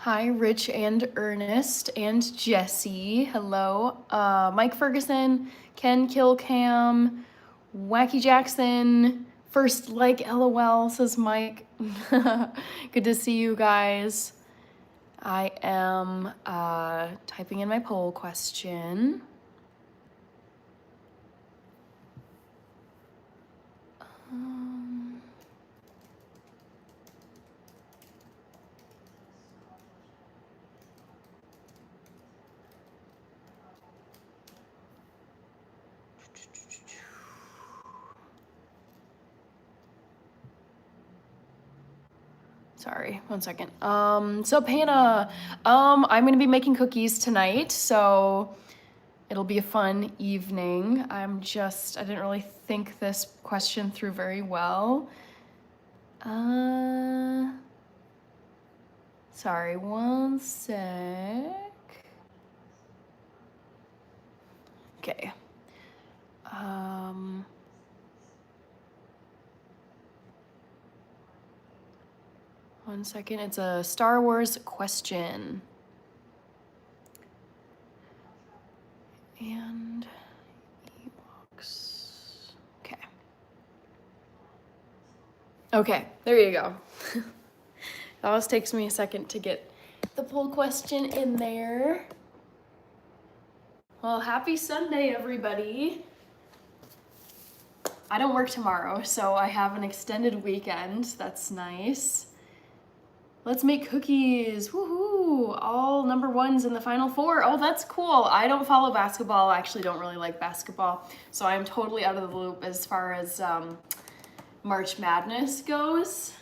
Hi, Rich and Ernest and Jesse. Hello. Mike Ferguson, Ken Kilcam, Wacky Jackson. First like LOL, says Mike. Good to see you guys. I am typing in my poll question. Sorry, one second. So Hannah, I'm gonna be making cookies tonight, so it'll be a fun evening. I didn't really think this question through very well. Sorry, one sec. Okay. One second, it's a Star Wars question. And Ewoks. Okay. Okay, there you go. It always takes me a second to get the poll question in there. Well, happy Sunday, everybody. I don't work tomorrow, so I have an extended weekend. That's nice. Let's make cookies. Woohoo! All number ones in the final four. Oh, that's cool. I don't follow basketball. I actually don't really like basketball, so I am totally out of the loop as far as March Madness goes.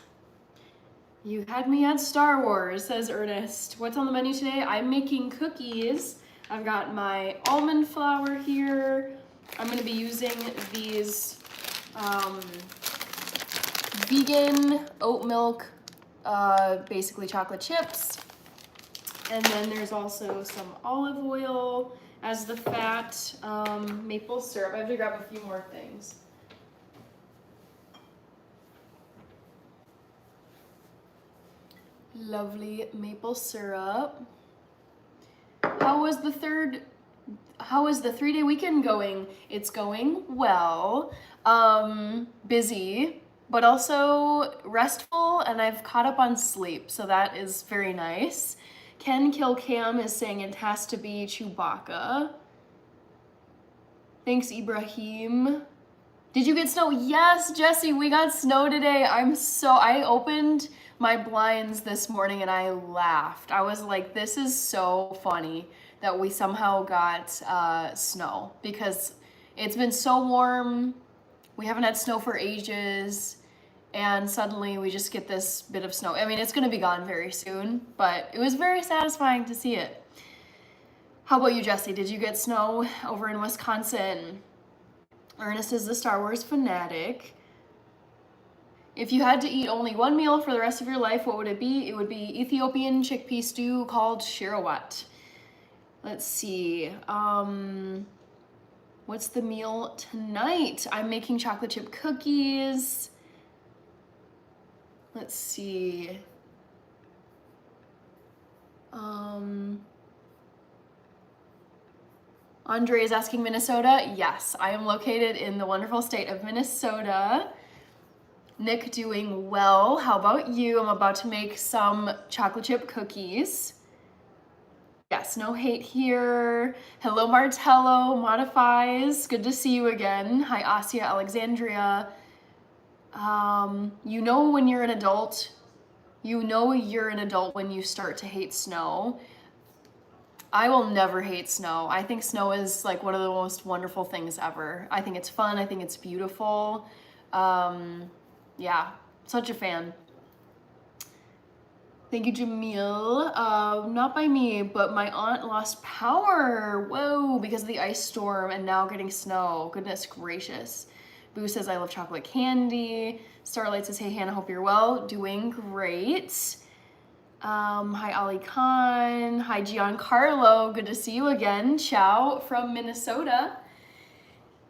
You had me at Star Wars, says Ernest. What's on the menu today? I'm making cookies. I've got my almond flour here. I'm gonna be using these vegan oat milk, basically chocolate chips. And then there's also some olive oil as the fat, maple syrup. I have to grab a few more things. Lovely maple syrup. How is the 3-day weekend going? It's going well. Busy, but also restful, and I've caught up on sleep, so that is very nice. Ken Kilcam is saying it has to be Chewbacca. Thanks, Ibrahim. Did you get snow? Yes, Jesse, we got snow today. I opened my blinds this morning and I laughed. I was like, this is so funny that we somehow got snow, because it's been so warm. We haven't had snow for ages, and suddenly we just get this bit of snow. I mean, it's gonna be gone very soon, but it was very satisfying to see it. How about you, Jesse? Did you get snow over in Wisconsin? Ernest is the Star Wars fanatic. If you had to eat only one meal for the rest of your life, what would it be? It would be Ethiopian chickpea stew called shirawat. Let's see. What's the meal tonight? I'm making chocolate chip cookies. Let's see. Andre is asking Minnesota. Yes, I am located in the wonderful state of Minnesota. Nick doing well. How about you? I'm about to make some chocolate chip cookies. Yes, no hate here. Hello, Martello, Modifies. Good to see you again. Hi, Asia, Alexandria. You know when you're an adult, when you start to hate snow. I will never hate snow. I think snow is like one of the most wonderful things ever. I think it's fun. I think it's beautiful. Yeah, such a fan. Thank you, Jamil. Not by me, but my aunt lost power. Whoa, because of the ice storm and now getting snow. Goodness gracious. Boo says, I love chocolate candy. Starlight says, hey, Hannah, hope you're well. Doing great. Hi, Ali Khan. Hi, Giancarlo. Good to see you again. Ciao from Minnesota.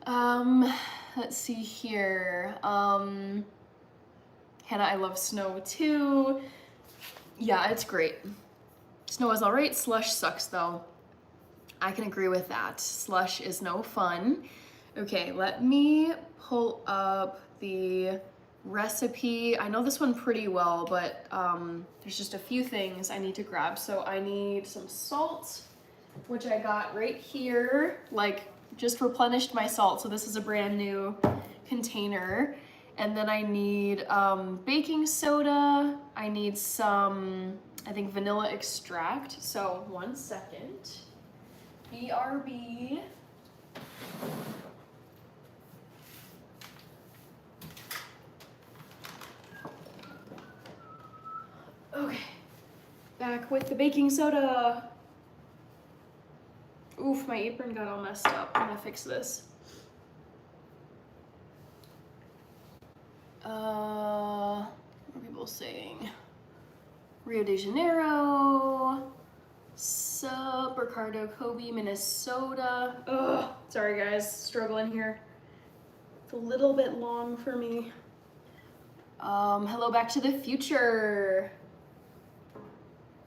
Let's see here. Hannah, I love snow too. Yeah, it's great. Snow is all right. Slush sucks though. I can agree with that. Slush is no fun. Okay, let me pull up the recipe. I know this one pretty well, but there's just a few things I need to grab. So I need some salt, which I got right here, like just replenished my salt. So this is a brand new container. And then I need baking soda. I need some, I think, vanilla extract. So 1 second. BRB. Okay, back with the baking soda. Oof, my apron got all messed up. I'm gonna fix this. What are people saying? Rio de Janeiro, Sub, Ricardo, Kobe, Minnesota. Ugh, sorry guys, struggling here. It's a little bit long for me. Hello, Back to the Future.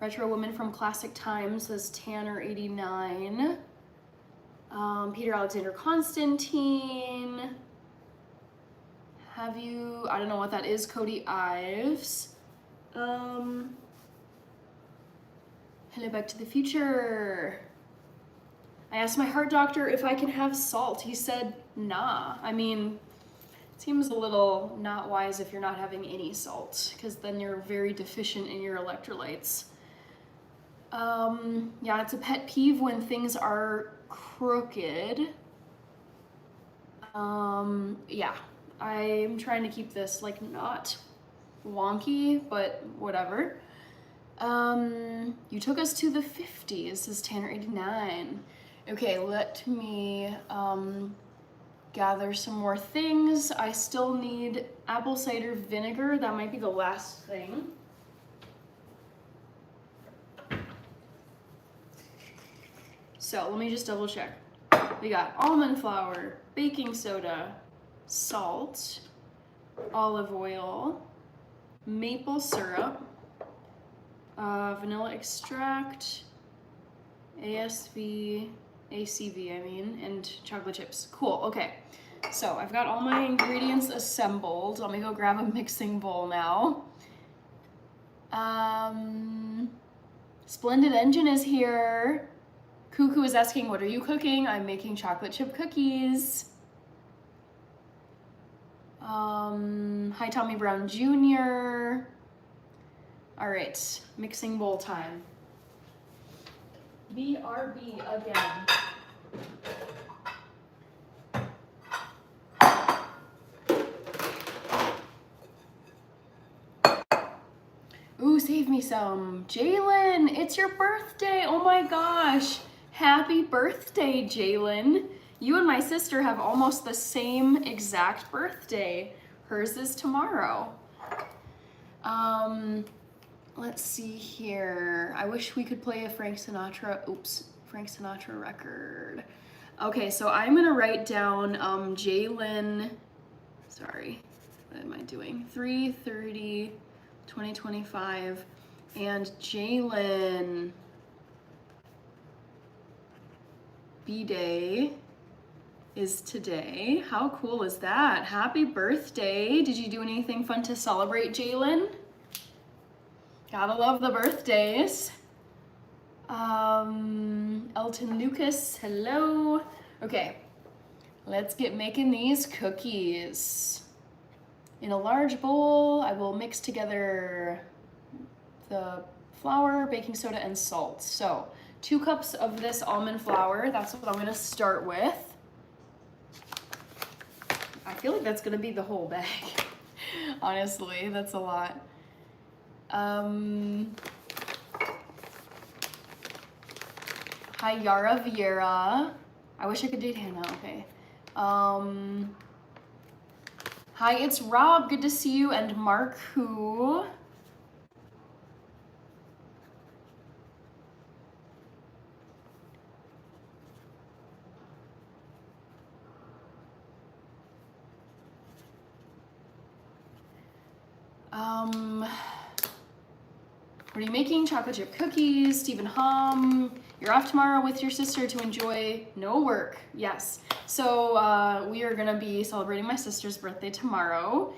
Retro Woman from Classic Times says Tanner 89. Peter Alexander Constantine. Have you, I don't know what that is, Cody Ives. Hello, Back to the Future. I asked my heart doctor if I can have salt. He said, nah. I mean, it seems a little not wise if you're not having any salt, because then you're very deficient in your electrolytes. Yeah, it's a pet peeve when things are crooked. Yeah, I'm trying to keep this like not wonky, but whatever. You took us to the 50s, says Tanner 89. Okay, let me gather some more things. I still need apple cider vinegar. That might be the last thing. So let me just double check. We got almond flour, baking soda, salt, olive oil, maple syrup, vanilla extract, ACV, and chocolate chips. Cool, okay. So I've got all my ingredients assembled. Let me go grab a mixing bowl now. Splendid Engine is here. Cuckoo is asking, what are you cooking? I'm making chocolate chip cookies. Hi, Tommy Brown Jr. All right, mixing bowl time. BRB again. Ooh, save me some. Jalen, it's your birthday. Oh my gosh. Happy birthday, Jalen. You and my sister have almost the same exact birthday. Hers is tomorrow. Let's see here. I wish we could play a Frank Sinatra record. Okay, so I'm gonna write down Jalen, sorry, what am I doing? 3/30/2025, and Jalen B-Day is today. How cool is that? Happy birthday. Did you do anything fun to celebrate, Jalen? Gotta love the birthdays. Elton Lucas, hello. Okay, let's get making these cookies. In a large bowl, I will mix together the flour, baking soda, and salt. So 2 cups of this almond flour, that's what I'm gonna start with. I feel like that's gonna be the whole bag. Honestly, that's a lot. Hi, Yara Vieira. I wish I could date Hannah, okay. Hi, it's Rob, good to see you, and Mark, who? What are you making? Chocolate chip cookies. Stephen Hom, you're off tomorrow with your sister to enjoy no work. Yes. So we are gonna be celebrating my sister's birthday tomorrow.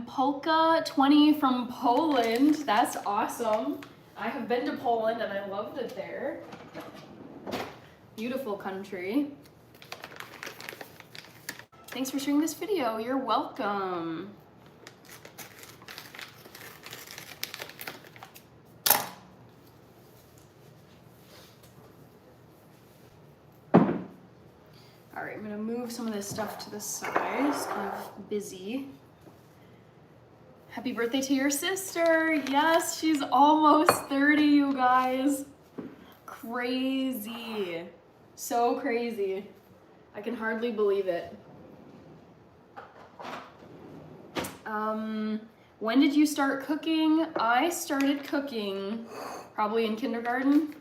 Polka 20 from Poland. That's awesome. I have been to Poland and I loved it there. Beautiful country. Thanks for sharing this video. You're welcome. All right, I'm gonna move some of this stuff to the side. It's kind of busy. Happy birthday to your sister. Yes, she's almost 30, you guys. Crazy. So crazy. I can hardly believe it. When did you start cooking? I started cooking probably in kindergarten.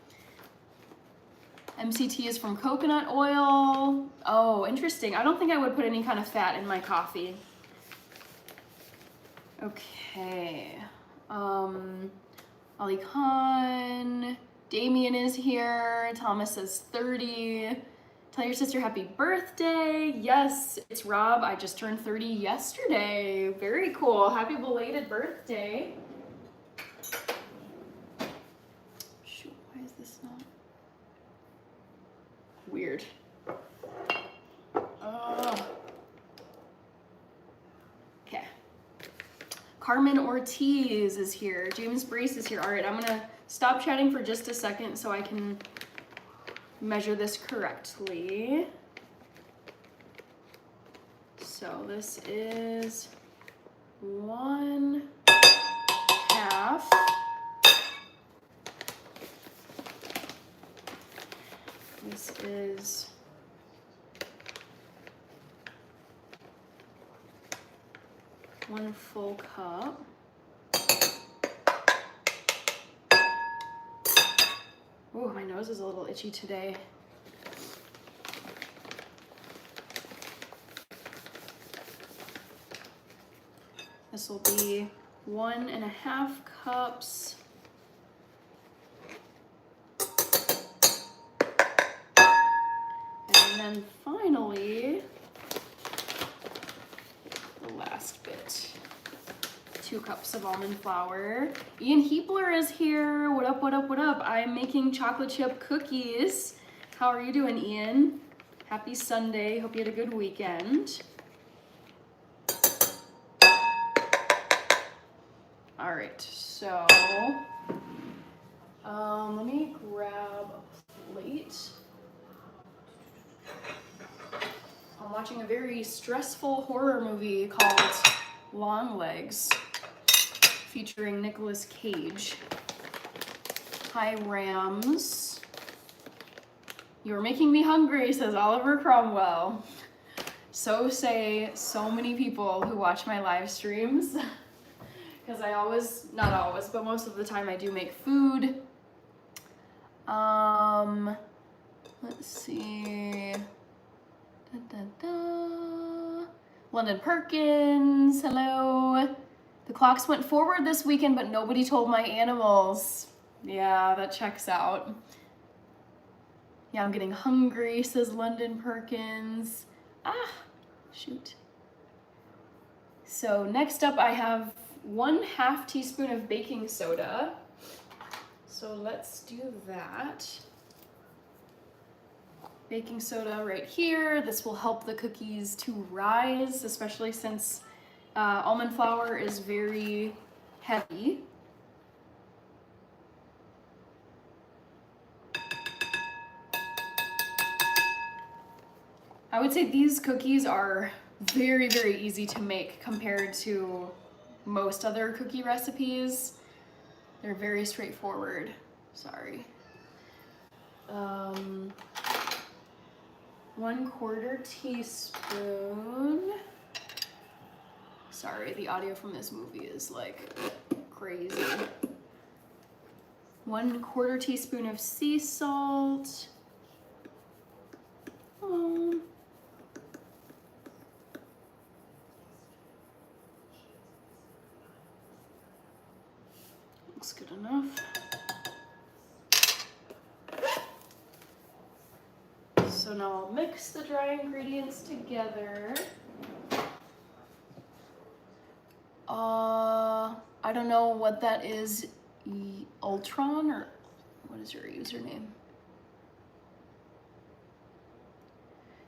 MCT is from coconut oil. Oh, interesting. I don't think I would put any kind of fat in my coffee. Okay. Ali Khan. Damien is here. Thomas says 30. Tell your sister happy birthday. Yes, it's Rob. I just turned 30 yesterday. Very cool. Happy belated birthday. Shoot, why is this not? Weird. Okay. Carmen Ortiz is here. James Brace is here. All right, I'm gonna stop chatting for just a second so I can measure this correctly. So this is 1/2. This is 1 full cup. Oh, my nose is a little itchy today. This will be 1.5 cups. And then finally, the last bit. 2 cups of almond flour. Ian Heepler is here. What up, what up, what up? I'm making chocolate chip cookies. How are you doing, Ian? Happy Sunday. Hope you had a good weekend. All right, so let me grab a plate. I'm watching a very stressful horror movie called Longlegs, featuring Nicolas Cage. Hi, Rams. You're making me hungry, says Oliver Cromwell. So say so many people who watch my live streams. Because I always, not always, but most of the time I do make food. Let's see. London Perkins, hello. The clocks went forward this weekend, but nobody told my animals. Yeah, that checks out. Yeah, I'm getting hungry, says London Perkins. Ah, shoot. So next up I have 1/2 teaspoon of baking soda. So let's do that. Baking soda right here. This will help the cookies to rise, especially since almond flour is very heavy. I would say these cookies are very, very easy to make compared to most other cookie recipes. They're very straightforward. Sorry. 1/4 teaspoon. Sorry, the audio from this movie is like crazy. 1/4 teaspoon of sea salt. looks good enough. So now I'll mix the dry ingredients together. I don't know what that is. Ultron, or what is your username?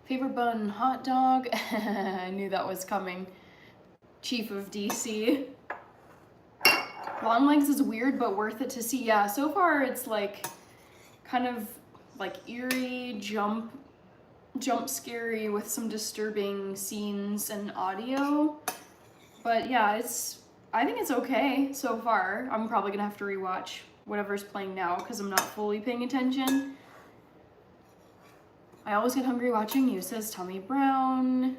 Favorite bun, hot dog. I knew that was coming. Chief of DC. Long legs is weird, but worth it to see. Yeah, so far it's like kind of like eerie, jump scary with some disturbing scenes and audio. But yeah, I think it's okay so far. I'm probably gonna have to rewatch whatever's playing now because I'm not fully paying attention. I always get hungry watching you, says Tommy Brown.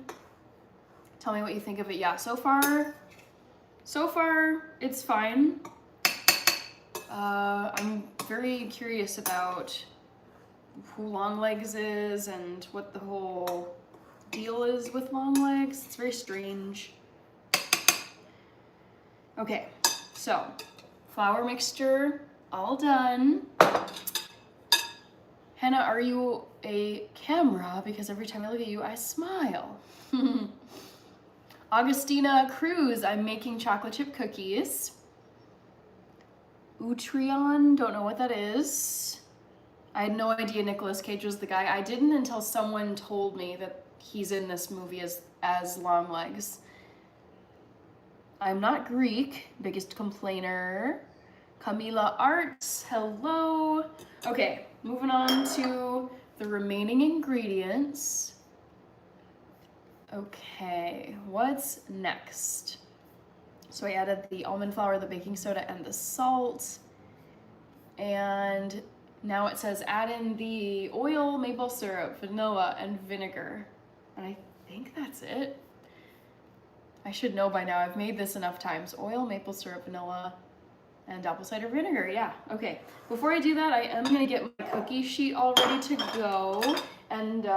Tell me what you think of it. Yeah, so far it's fine. I'm very curious about who Longlegs is and what the whole deal is with Longlegs. It's very strange. Okay, so flour mixture all done. Hannah, are you a camera? Because every time I look at you, I smile. Augustina Cruz, I'm making chocolate chip cookies. Utreon, don't know what that is. I had no idea Nicolas Cage was the guy. I didn't until someone told me that he's in this movie as Longlegs. I'm not Greek, biggest complainer. Camila Arts, hello. Okay, moving on to the remaining ingredients. Okay, what's next? So I added the almond flour, the baking soda, and the salt. And now it says add in the oil, maple syrup, vanilla, and vinegar. And I think that's it. I should know by now. I've made this enough times. Oil, maple syrup, vanilla, and apple cider vinegar. Yeah, okay. Before I do that, I am gonna get my cookie sheet all ready to go and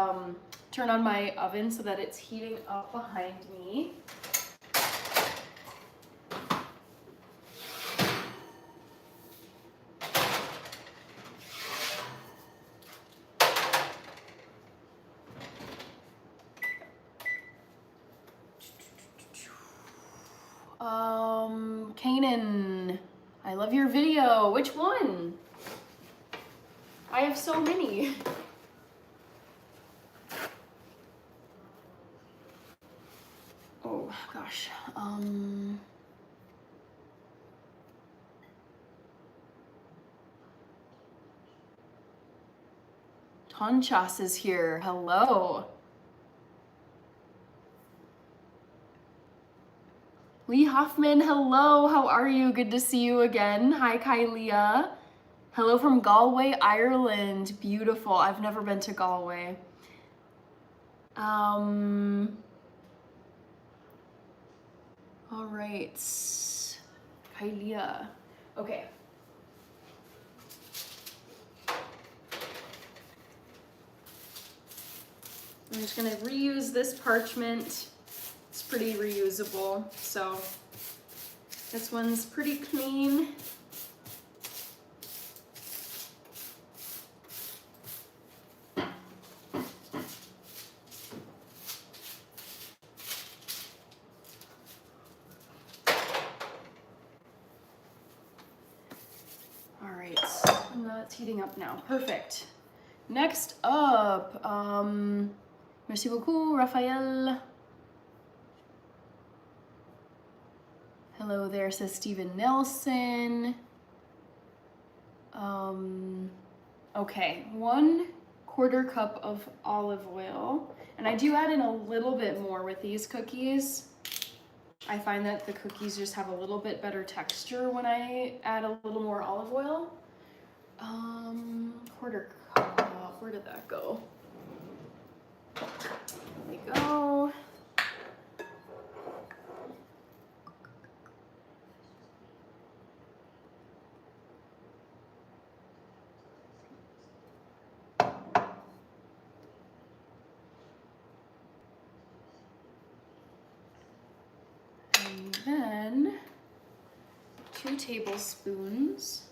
turn on my oven so that it's heating up behind me. Kanan, I love your video. Which one? I have so many. Oh gosh. Tonchas is here. Hello. Lee Hoffman, hello. How are you? Good to see you again. Hi, Kylia. Hello from Galway, Ireland. Beautiful. I've never been to Galway. All right. Kylia. Okay. I'm just gonna reuse this parchment. It's pretty reusable, so this one's pretty clean. All right, and that's heating up now. Perfect. Next up, merci beaucoup, Raphael. Hello there, says Stephen Nelson. Okay, 1/4 cup of olive oil. And I do add in a little bit more with these cookies. I find that the cookies just have a little bit better texture when I add a little more olive oil. 1/4 cup, where did that go? There we go. And then 2 tablespoons.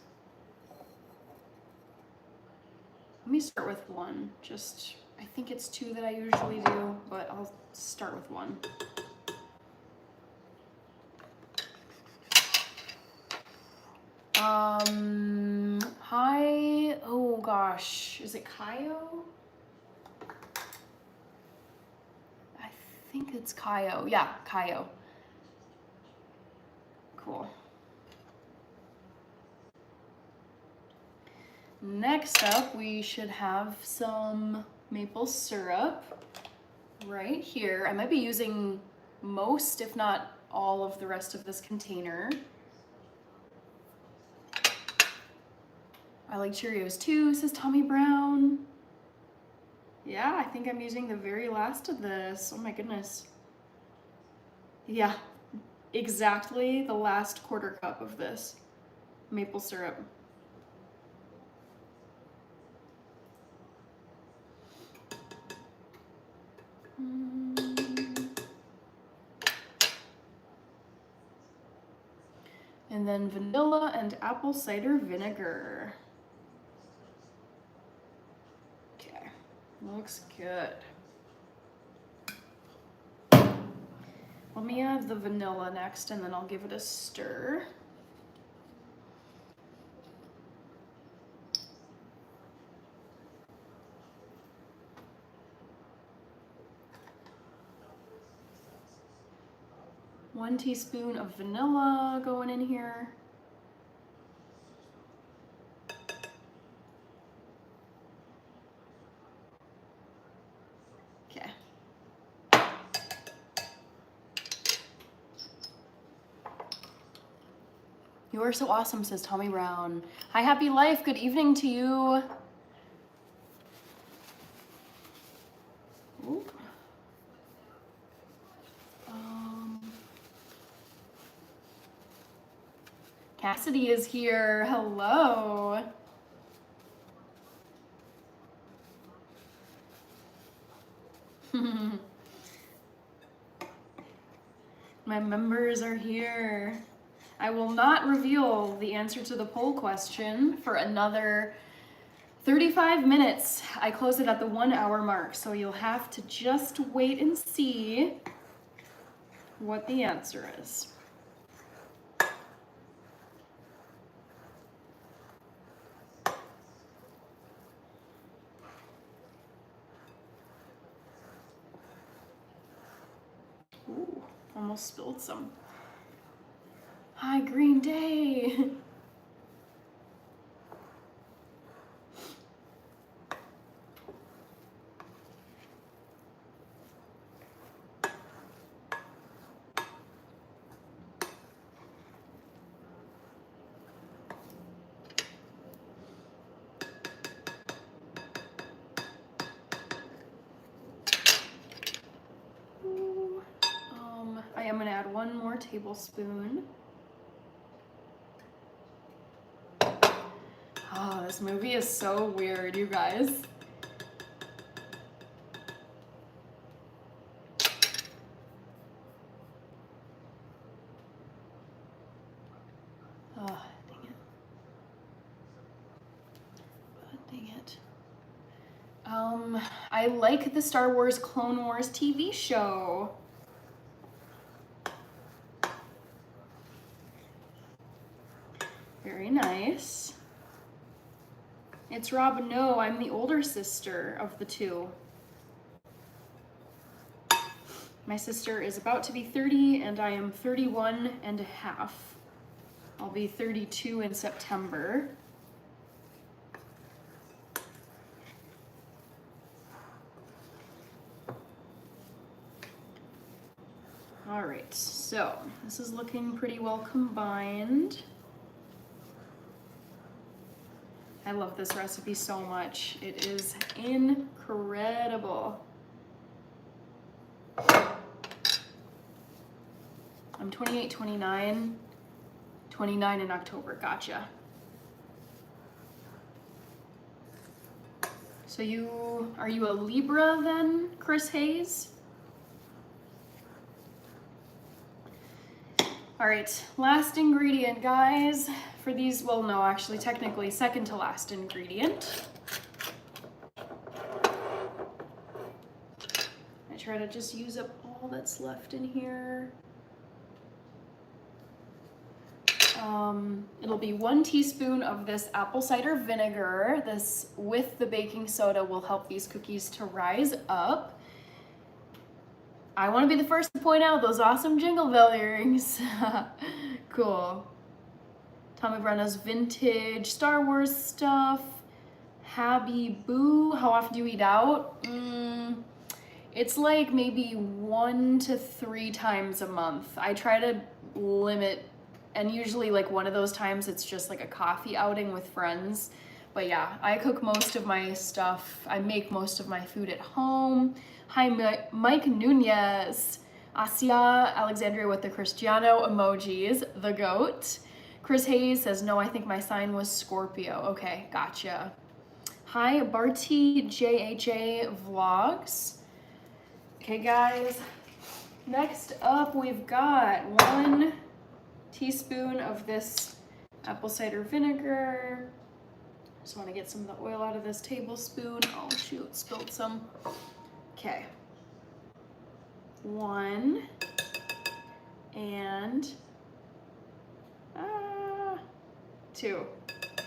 Let me start with 1. Just, I think it's 2 that I usually do, but I'll start with 1. Hi, oh gosh, is it Kayo? I think it's Kayo. Yeah, Kayo. Cool. Next up, we should have some maple syrup right here. I might be using most, if not all, of the rest of this container. I like Cheerios too, says Tommy Brown. Yeah, I think I'm using the very last of this. Oh my goodness. Yeah, exactly the last quarter cup of this maple syrup. And then vanilla and apple cider vinegar. Okay, looks good. Let me add the vanilla next and then I'll give it a stir. One teaspoon of vanilla going in here. Okay. You are so awesome, says Tommy Brown. Hi, happy life. Good evening to you. Ooh. Cassidy is here. Hello. My members are here. I will not reveal the answer to the poll question for another 35 minutes. I close it at the 1 hour mark, so you'll have to just wait and see what the answer is. Ooh, almost spilled some. Hi, Green Day. I am gonna add 1 more tablespoon. Oh, this movie is so weird, you guys. Oh, dang it. Oh, dang it. I like the Star Wars Clone Wars TV show. Very nice. It's Rob. No, I'm the older sister of the 2. My sister is about to be 30 and I am 31 and a half. I'll be 32 in September. All right, so this is looking pretty well combined. I love this recipe so much. It is incredible. I'm 28, 29, 29 in October, gotcha. So are you a Libra then, Chris Hayes? All right, last ingredient, guys, for these. Well, no, actually, technically, second to last ingredient. I try to just use up all that's left in here. It'll be 1 teaspoon of this apple cider vinegar. This with the baking soda will help these cookies to rise up. I want to be the first to point out those awesome Jingle Bell earrings. Cool. Tommy Brenna's vintage Star Wars stuff. Habiboo. How often do you eat out? It's like maybe 1 to 3 times a month. I try to limit, and usually like one of those times it's just like a coffee outing with friends. But yeah, I cook most of my stuff. I make most of my food at home. Hi, Mike Nunez. Asia Alexandria with the Cristiano emojis, the goat. Chris Hayes says, no, I think my sign was Scorpio. Okay, gotcha. Hi, Barty JHA Vlogs. Okay, guys, next up we've got 1 teaspoon of this apple cider vinegar. Just want to get some of the oil out of this tablespoon. Oh shoot, spilled some. Okay. 1 and 2.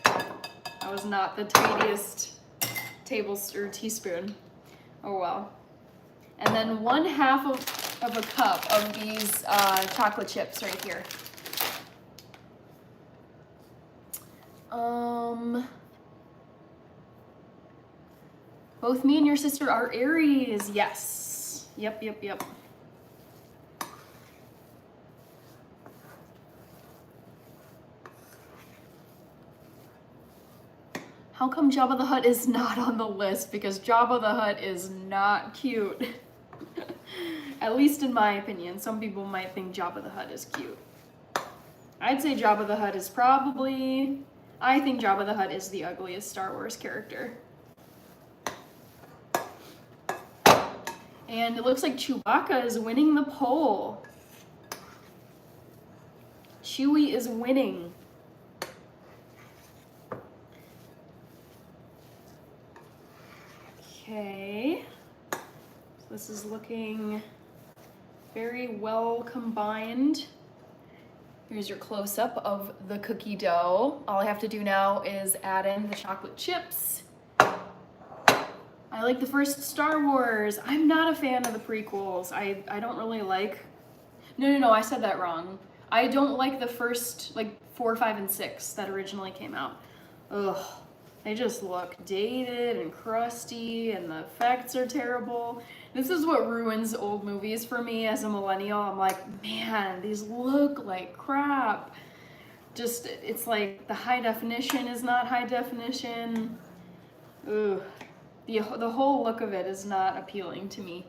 That was not the tiniest teaspoon. Oh well. And then 1/2 of a cup of these chocolate chips right here. Both me and your sister are Aries. Yes. Yep. How come Jabba the Hutt is not on the list? Because Jabba the Hutt is not cute. At least in my opinion. Some people might think Jabba the Hutt is cute. I'd say Jabba the Hutt is probably... I think Jabba the Hutt is the ugliest Star Wars character. And it looks like Chewbacca is winning the poll. Chewie is winning. Okay. So this is looking very well combined. Here's your close-up of the cookie dough. All I have to do now is add in the chocolate chips. I like the first Star Wars. I'm not a fan of the prequels. I don't really like... No, I said that wrong. I don't like the first, like, 4, 5, and 6 that originally came out. Ugh. They just look dated and crusty, and the effects are terrible. This is what ruins old movies for me as a millennial. I'm like, man, these look like crap. Just, it's like the high definition is not high definition. Ugh. The whole look of it is not appealing to me.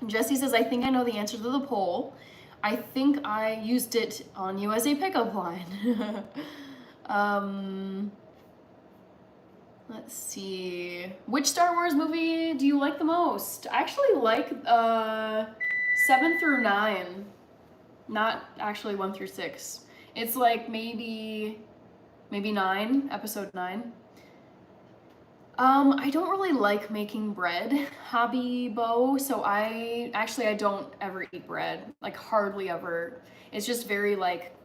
Jesse says, I think I know the answer to the poll. I think I used it on you as a pickup line. Let's see. Which Star Wars movie do you like the most? I actually like 7 through 9. Not actually 1 through 6. It's like maybe 9, episode 9. I don't really like making bread, Habiboo, so I don't ever eat bread, like hardly ever. It's just very like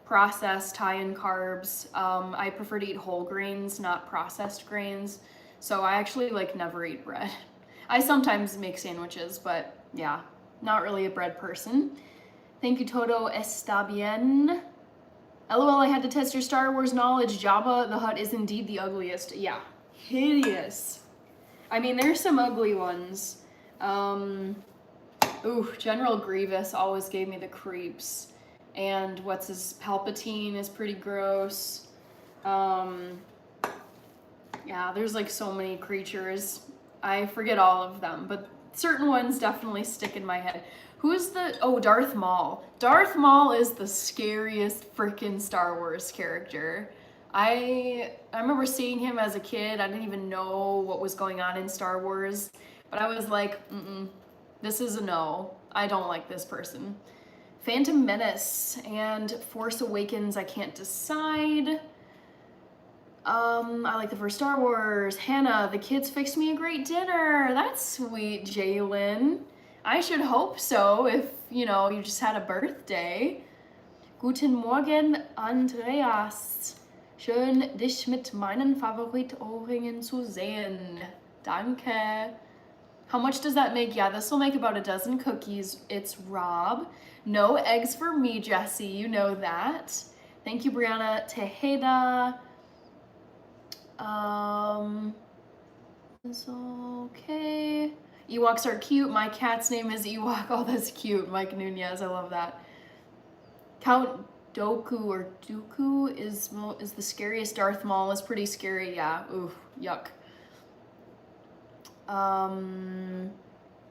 processed, high in carbs. I prefer to eat whole grains, not processed grains. So I actually like never eat bread. I sometimes make sandwiches, but yeah, not really a bread person. Thank you, Todo está bien. LOL, I had to test your Star Wars knowledge. Jabba the Hutt is indeed the ugliest. Yeah, hideous. I mean, there's some ugly ones. General Grievous always gave me the creeps. And what's his Palpatine is pretty gross. Yeah, there's like so many creatures. I forget all of them, but certain ones definitely stick in my head. Who's the... Oh, Darth Maul. Darth Maul is the scariest freaking Star Wars character. I remember seeing him as a kid. I didn't even know what was going on in Star Wars. But I was like, this is a no. I don't like this person. Phantom Menace and Force Awakens, I can't decide. I like the first Star Wars. Hannah, the kids fixed me a great dinner. That's sweet, Jalen. I should hope so if, you know, you just had a birthday. Guten Morgen, Andreas. Schön, dich mit meinen Favoritohrringen zu sehen. Danke. How much does that make? Yeah, this will make about a dozen cookies. It's Rob. No eggs for me, Jesse. You know that. Thank you, Brianna Tejeda. It's okay. Ewoks are cute. My cat's name is Ewok. Oh, that's cute. Mike Nunez. I love that. Count Dooku or Dooku is the scariest. Darth Maul is pretty scary. Yeah. Ooh, yuck.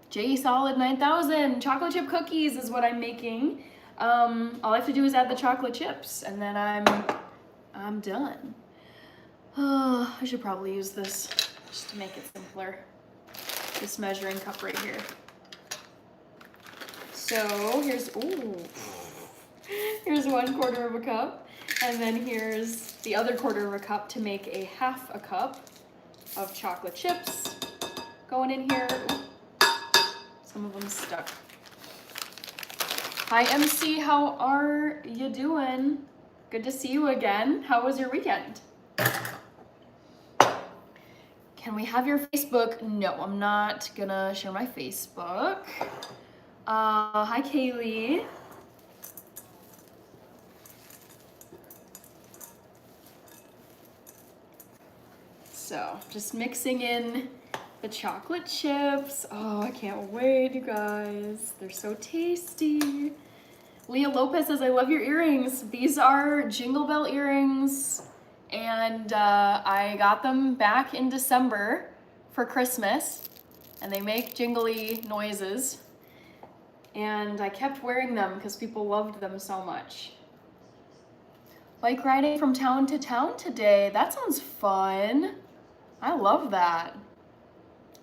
J Solid 9000 chocolate chip cookies is what I'm making. All I have to do is add the chocolate chips, and then I'm done. I should probably use this just to make it simpler. This measuring cup right here. So here's 1/4 of a cup, and then here's the other 1/4 of a cup to make a 1/2 a cup of chocolate chips going in here. Ooh, some of them stuck. Hi MC, how are you doing? Good to see you again. How was your weekend? Can we have your Facebook? No, I'm not gonna share my Facebook. Hi Kaylee. So, just mixing in the chocolate chips. Oh, I can't wait, you guys. They're so tasty. Leah Lopez says, I love your earrings. These are Jingle Bell earrings, and I got them back in December for Christmas, and they make jingly noises. And I kept wearing them because people loved them so much. Bike riding from town to town today. That sounds fun. I love that.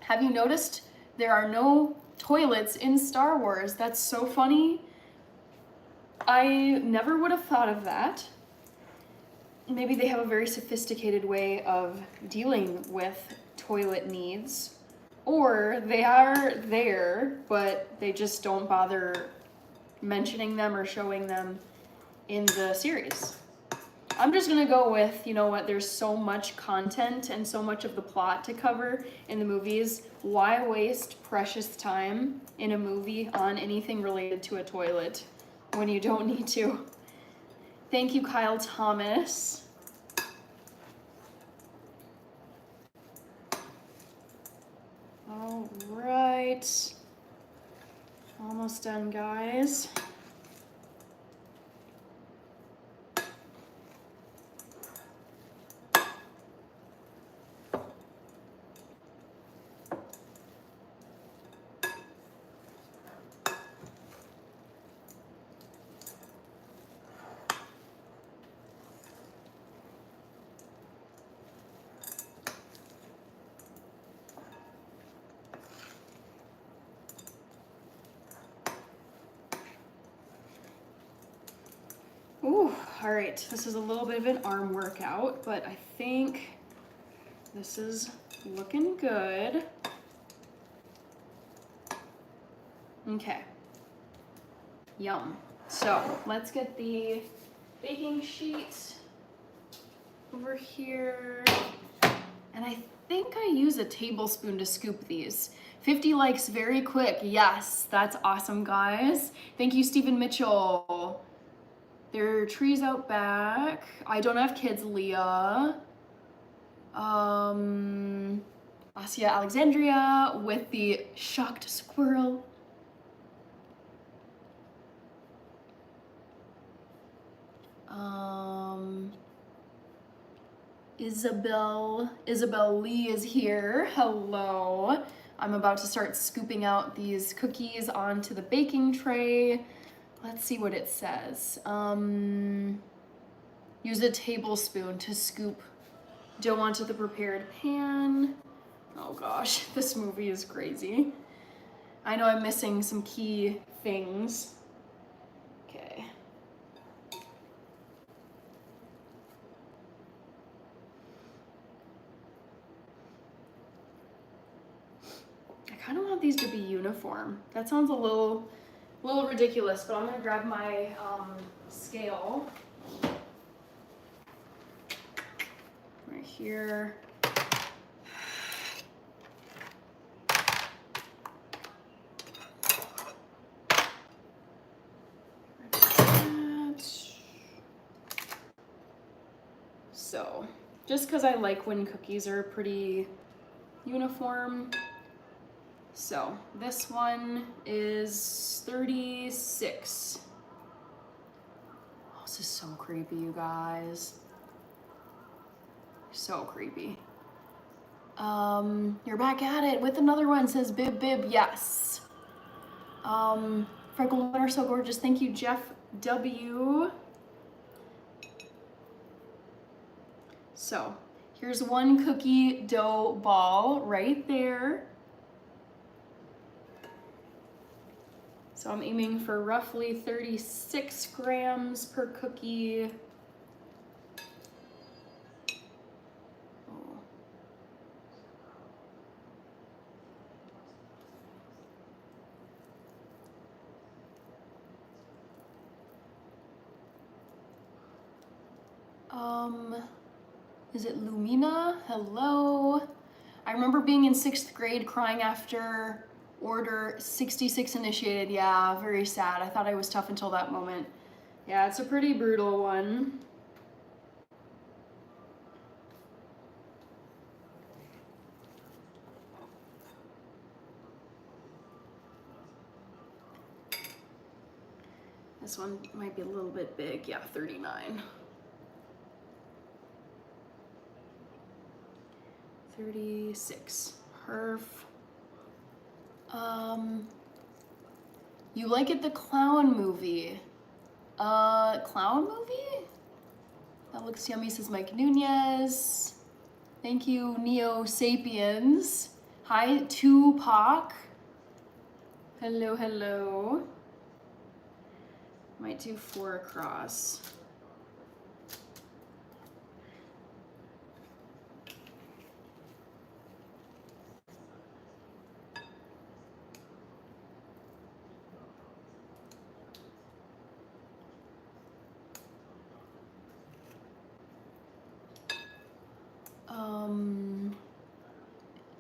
Have you noticed there are no toilets in Star Wars? That's so funny. I never would have thought of that. Maybe they have a very sophisticated way of dealing with toilet needs, or they are there, but they just don't bother mentioning them or showing them in the series. I'm just gonna go with, you know what, there's so much content and so much of the plot to cover in the movies. Why waste precious time in a movie on anything related to a toilet when you don't need to? Thank you, Kyle Thomas. All right. Almost done, guys. Ooh, all right, this is a little bit of an arm workout, but I think this is looking good. Okay, yum. So let's get the baking sheet over here. And I think I use a tablespoon to scoop these. 50 likes very quick. Yes, that's awesome, guys. Thank you, Stephen Mitchell. There are trees out back. I don't have kids, Leah. Asia Alexandria with the shocked squirrel. Isabel Lee is here. Hello. I'm about to start scooping out these cookies onto the baking tray. Let's see what it says. Use a tablespoon to scoop dough onto the prepared pan. Oh gosh, this movie is crazy. I know I'm missing some key things. want these to be uniform. That sounds a little ridiculous, but I'm gonna grab my scale right here. So, just because I like when cookies are pretty uniform. So, this one is 36. Oh, this is so creepy, you guys. So creepy. You're back at it with another one, says Bib Bib, yes. Freckled Winter, so gorgeous. Thank you, Jeff W. So, here's one cookie dough ball right there. So I'm aiming for roughly 36 grams per cookie. Is it Lumina? Hello. I remember being in 6th grade crying after order 66 initiated. Yeah, very sad. I thought I was tough until that moment. Yeah, it's a pretty brutal one. This one might be a little bit big. Yeah, 39. 36. Perf. You like it, the clown movie? Clown movie? That looks yummy, says Mike Nunez. Thank you, Neo Sapiens. Hi, Tupac. Hello, hello. Might do 4 across.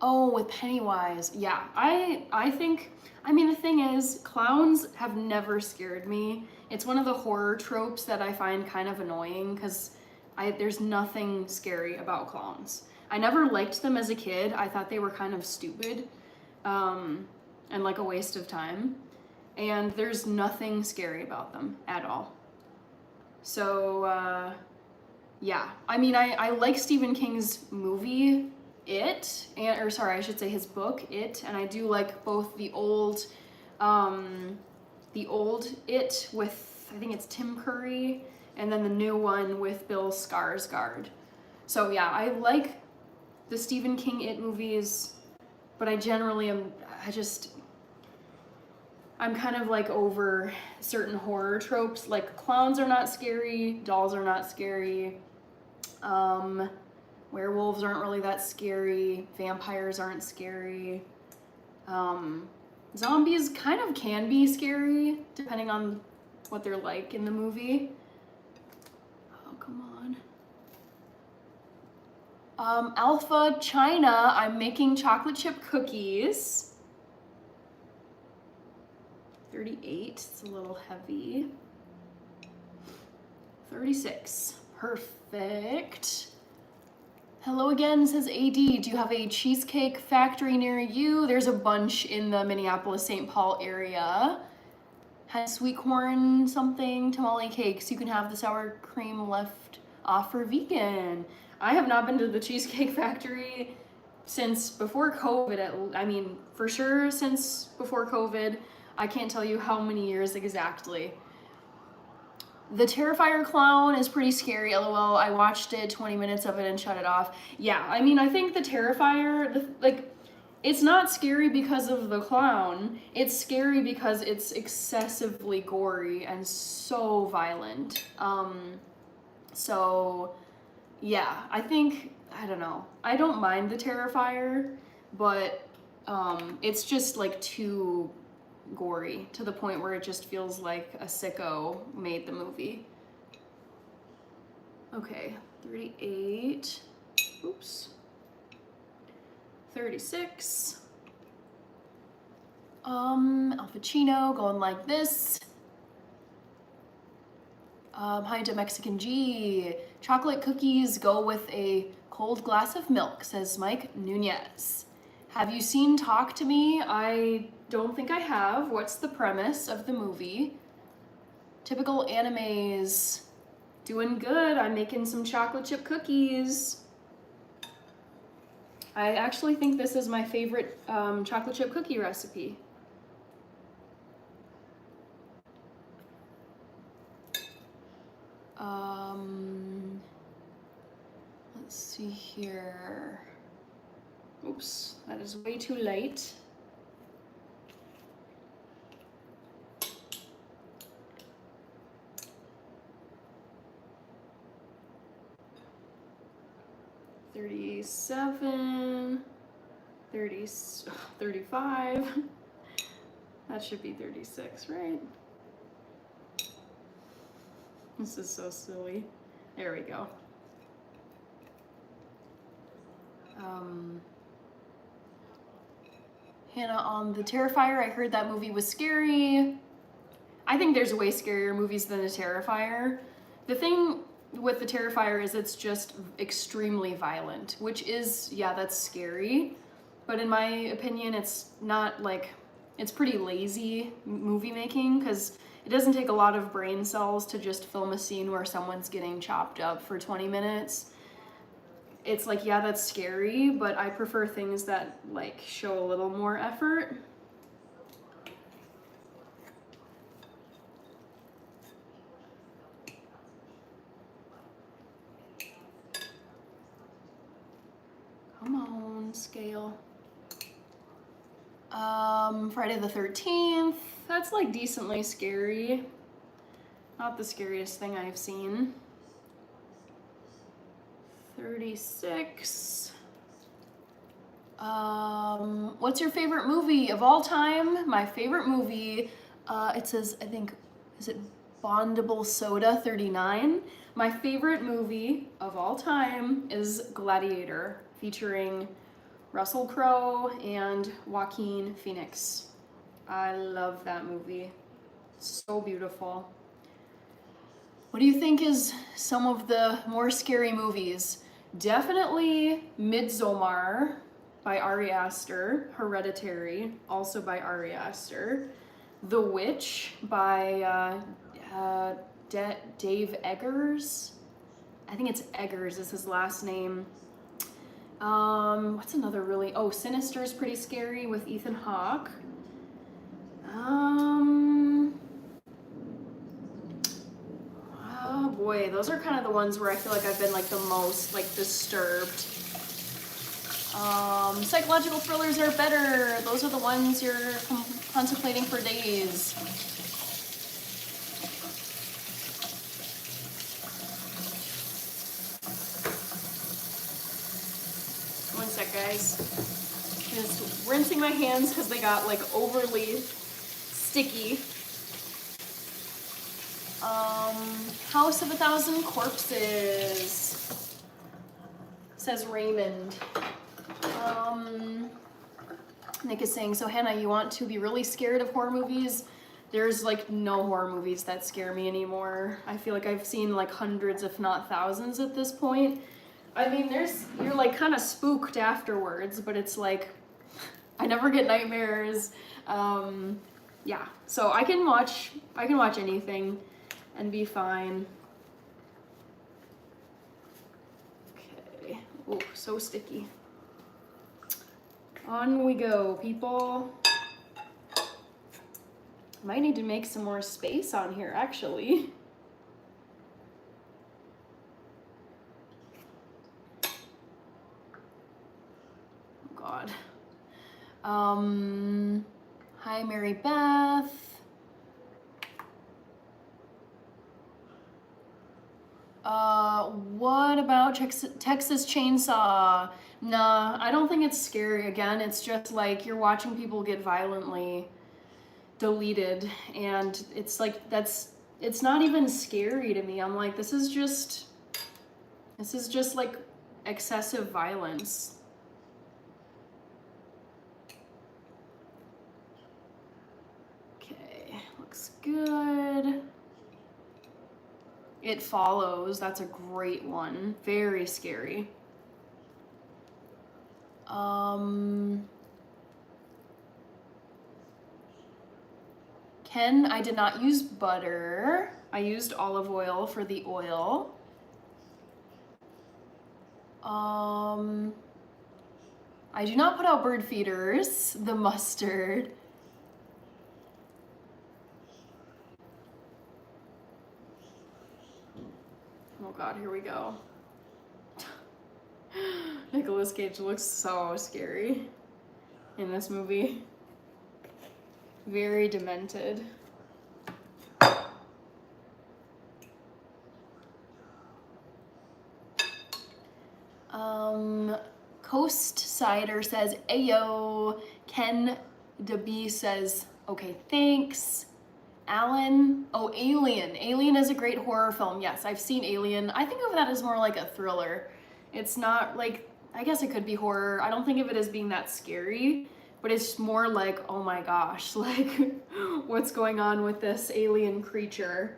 Oh, with Pennywise. Yeah, I think, I mean, the thing is, clowns have never scared me. It's one of the horror tropes that I find kind of annoying because there's nothing scary about clowns. I never liked them as a kid. I thought they were kind of stupid and like a waste of time. And there's nothing scary about them at all. So, yeah. I mean, I like Stephen King's movie, It, or sorry, I should say his book, It, and I do like both the old It with, I think it's Tim Curry, and then the new one with Bill Skarsgård. So yeah, I like the Stephen King It movies, but I generally I'm kind of like over certain horror tropes, like clowns are not scary, dolls are not scary, werewolves aren't really that scary, vampires aren't scary, zombies kind of can be scary depending on what they're like in the movie. Oh, come on. Alpha China, I'm making chocolate chip cookies. 38, it's a little heavy. 36, perfect. Hello again, says AD. Do you have a cheesecake factory near you? There's a bunch in the Minneapolis-St. Paul area. Has sweet corn something, tamale cakes. You can have the sour cream left off for vegan. I have not been to the Cheesecake Factory since before COVID. I mean, for sure since before COVID. I can't tell you how many years exactly. The Terrifier clown is pretty scary, lol. I watched it, 20 minutes of it and shut it off. Yeah, I mean, I think the Terrifier, it's not scary because of the clown. It's scary because it's excessively gory and so violent. So, yeah, I think, I don't know. I don't mind the Terrifier, but it's just like too gory to the point where it just feels like a sicko made the movie. Okay, 38. Oops. 36. Al Pacino going like this. Hi to Mexican G. Chocolate cookies go with a cold glass of milk, says Mike Nunez. Have you seen Talk to Me? I don't think I have. What's the premise of the movie? Typical animes. Doing good. I'm making some chocolate chip cookies. I actually think this is my favorite chocolate chip cookie recipe. Let's see here. Oops, that is way too late. $37, 35. That should be 36, right? This is so silly. There we go. Hannah on The Terrifier. I heard that movie was scary. I think there's way scarier movies than The Terrifier. The thing with The Terrifier is it's just extremely violent, which is, yeah, that's scary. But in my opinion, it's not like, it's pretty lazy movie making because it doesn't take a lot of brain cells to just film a scene where someone's getting chopped up for 20 minutes. It's like, yeah, that's scary, but I prefer things that like show a little more effort. Come on, scale. Friday the 13th. That's like decently scary. Not the scariest thing I've seen. 36. What's your favorite movie of all time? My favorite movie, it says, I think, is it Bondable Soda 39? My favorite movie of all time is Gladiator, featuring Russell Crowe and Joaquin Phoenix. I love that movie. So beautiful. What do you think is some of the more scary movies? Definitely Midsommar by Ari Aster, Hereditary, also by Ari Aster, The Witch by Dave Eggers. I think it's Eggers is his last name. What's another really, Sinister is pretty scary with Ethan Hawke. Oh boy, those are kind of the ones where I feel like I've been like the most like disturbed. Psychological thrillers are better. Those are the ones you're contemplating for days. One sec, guys. Just rinsing my hands because they got like overly sticky. House of a Thousand Corpses, says Raymond. Nick is saying, so Hannah, you want to be really scared of horror movies? There's like no horror movies that scare me anymore. I feel like I've seen like hundreds, if not thousands at this point. I mean, you're like kind of spooked afterwards, but it's like, I never get nightmares. Yeah, so I can watch anything and be fine. Okay, oh, so sticky. On we go, people. Might need to make some more space on here, actually. Oh, God. Hi, Mary Beth. What what about Texas Chainsaw? Nah, I don't think it's scary. Again, it's just like you're watching people get violently deleted, and it's like it's not even scary to me. I'm like, this is just like excessive violence. Okay, looks good. It Follows, that's a great one. Very scary. Ken, I did not use butter. I used olive oil for the oil. I do not put out bird feeders, the mustard. Oh God, here we go. Nicolas Cage looks so scary in this movie. Very demented. Coast Cider says, Ayo. Ken DeB says, okay, thanks. Alan, oh, Alien. Alien is a great horror film. Yes, I've seen Alien. I think of that as more like a thriller. It's not like, I guess it could be horror. I don't think of it as being that scary, but it's more like, oh my gosh, like what's going on with this alien creature?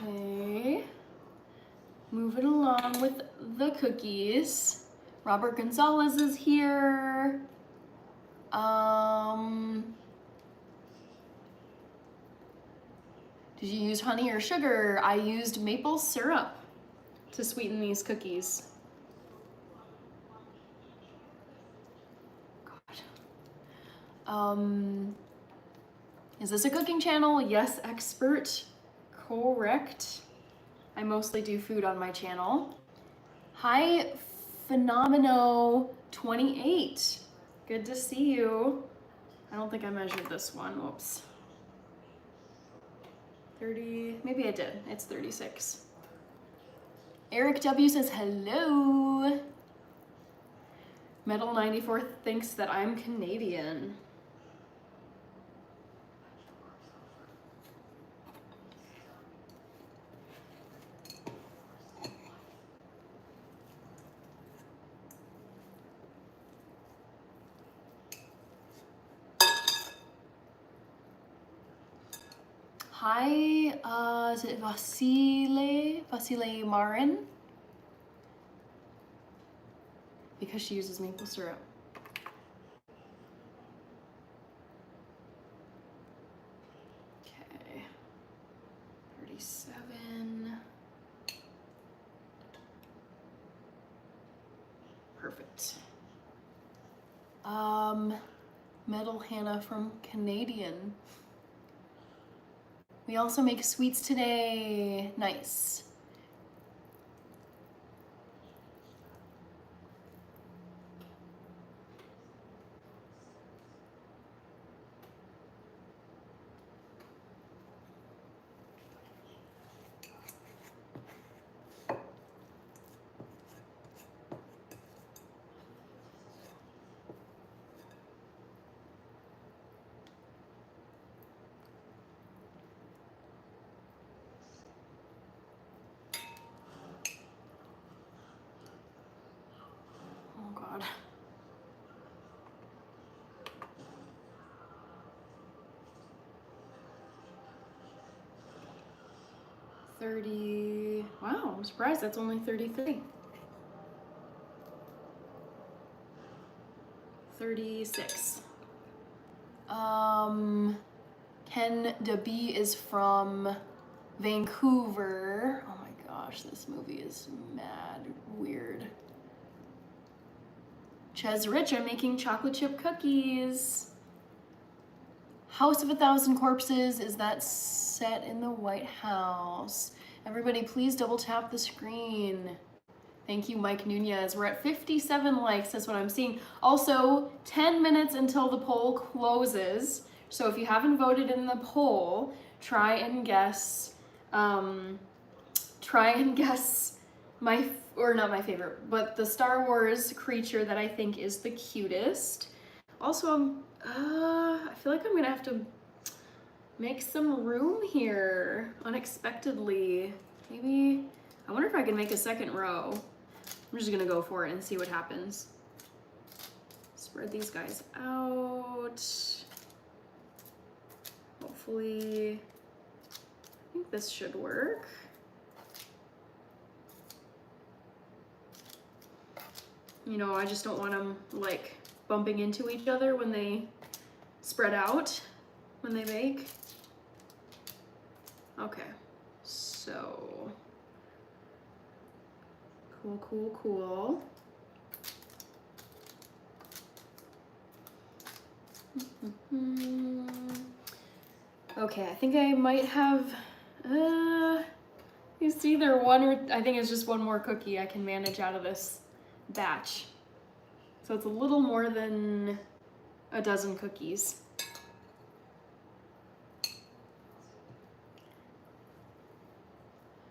Okay, moving along with the cookies. Robert Gonzalez is here. Did you use honey or sugar? I used maple syrup to sweeten these cookies. God. Is this a cooking channel? Yes, expert. Correct. I mostly do food on my channel. Hi, Phenomeno28. Good to see you. I don't think I measured this one. Whoops. 30, maybe I did. It's 36. Eric W says hello. Metal 94 thinks that I'm Canadian. Hi, is it Vasile Marin? Because she uses maple syrup. Okay, 37. Perfect. Metal Hannah from Canadian. We also make sweets today. Nice. Oh God. Wow, I'm surprised that's only 33. 36. Ken DeB is from Vancouver. Oh my gosh, this movie is mad weird. Ches Rich, I'm making chocolate chip cookies. House of a Thousand Corpses, is that set in the White House? Everybody please double tap the screen. Thank you, Mike Nunez. We're at 57 likes, that's what I'm seeing. Also, 10 minutes until the poll closes. So if you haven't voted in the poll, try and guess not my favorite, but the Star Wars creature that I think is the cutest. Also, I feel like I'm gonna have to make some room here unexpectedly. Maybe, I wonder if I can make a second row. I'm just gonna go for it and see what happens. Spread these guys out. Hopefully, I think this should work. You know, I just don't want them like bumping into each other when they spread out, when they bake. Okay, so cool. Okay, I think I might have, it's either one or, I think it's just one more cookie I can manage out of this batch. So it's a little more than a dozen cookies.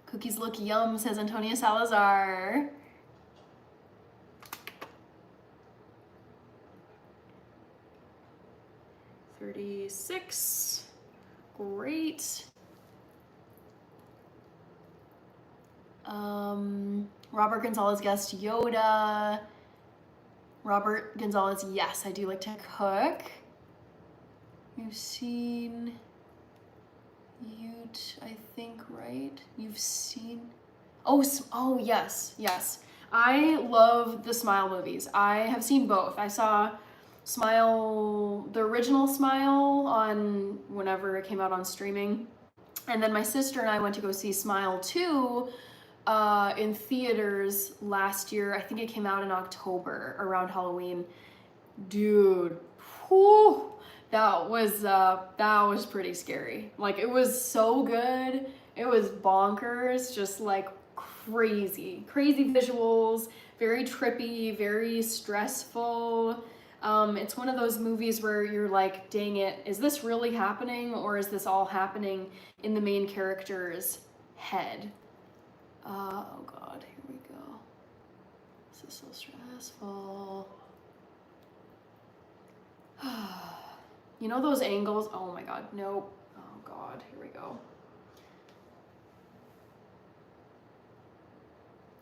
Cookies look yum, says Antonia Salazar. $36. Great. Robert Gonzalez guessed Yoda. Robert Gonzalez, yes, I do like to cook. You've seen Ute, I think, right? You've seen, oh yes. I love the Smile movies. I have seen both. I saw Smile, the original Smile on whenever it came out on streaming. And then my sister and I went to go see Smile 2 in theaters last year. I think it came out in October around Halloween. Dude, whew, that was pretty scary. Like, it was so good. It was bonkers, just like crazy visuals, very trippy, very stressful. It's one of those movies where you're like, dang it, is this really happening, or is this all happening in the main character's head? Oh God, here we go. This is so stressful. You know those angles? Oh my God, nope. Oh God, here we go.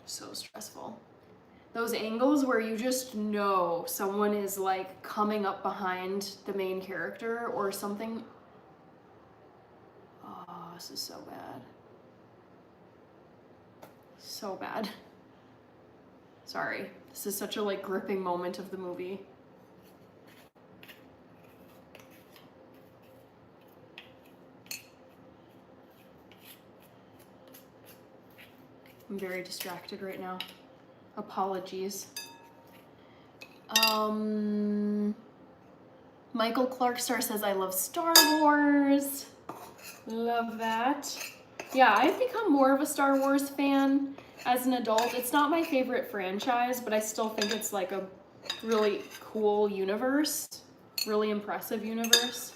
So stressful. Those angles where you just know someone is like coming up behind the main character or something. Oh, this is so bad. So bad. Sorry. This is such a like gripping moment of the movie. I'm very distracted right now. Apologies. Michael Clarkstar says, I love Star Wars. Love that. Yeah, I've become more of a Star Wars fan as an adult. It's not my favorite franchise, but I still think it's like a really cool universe, really impressive universe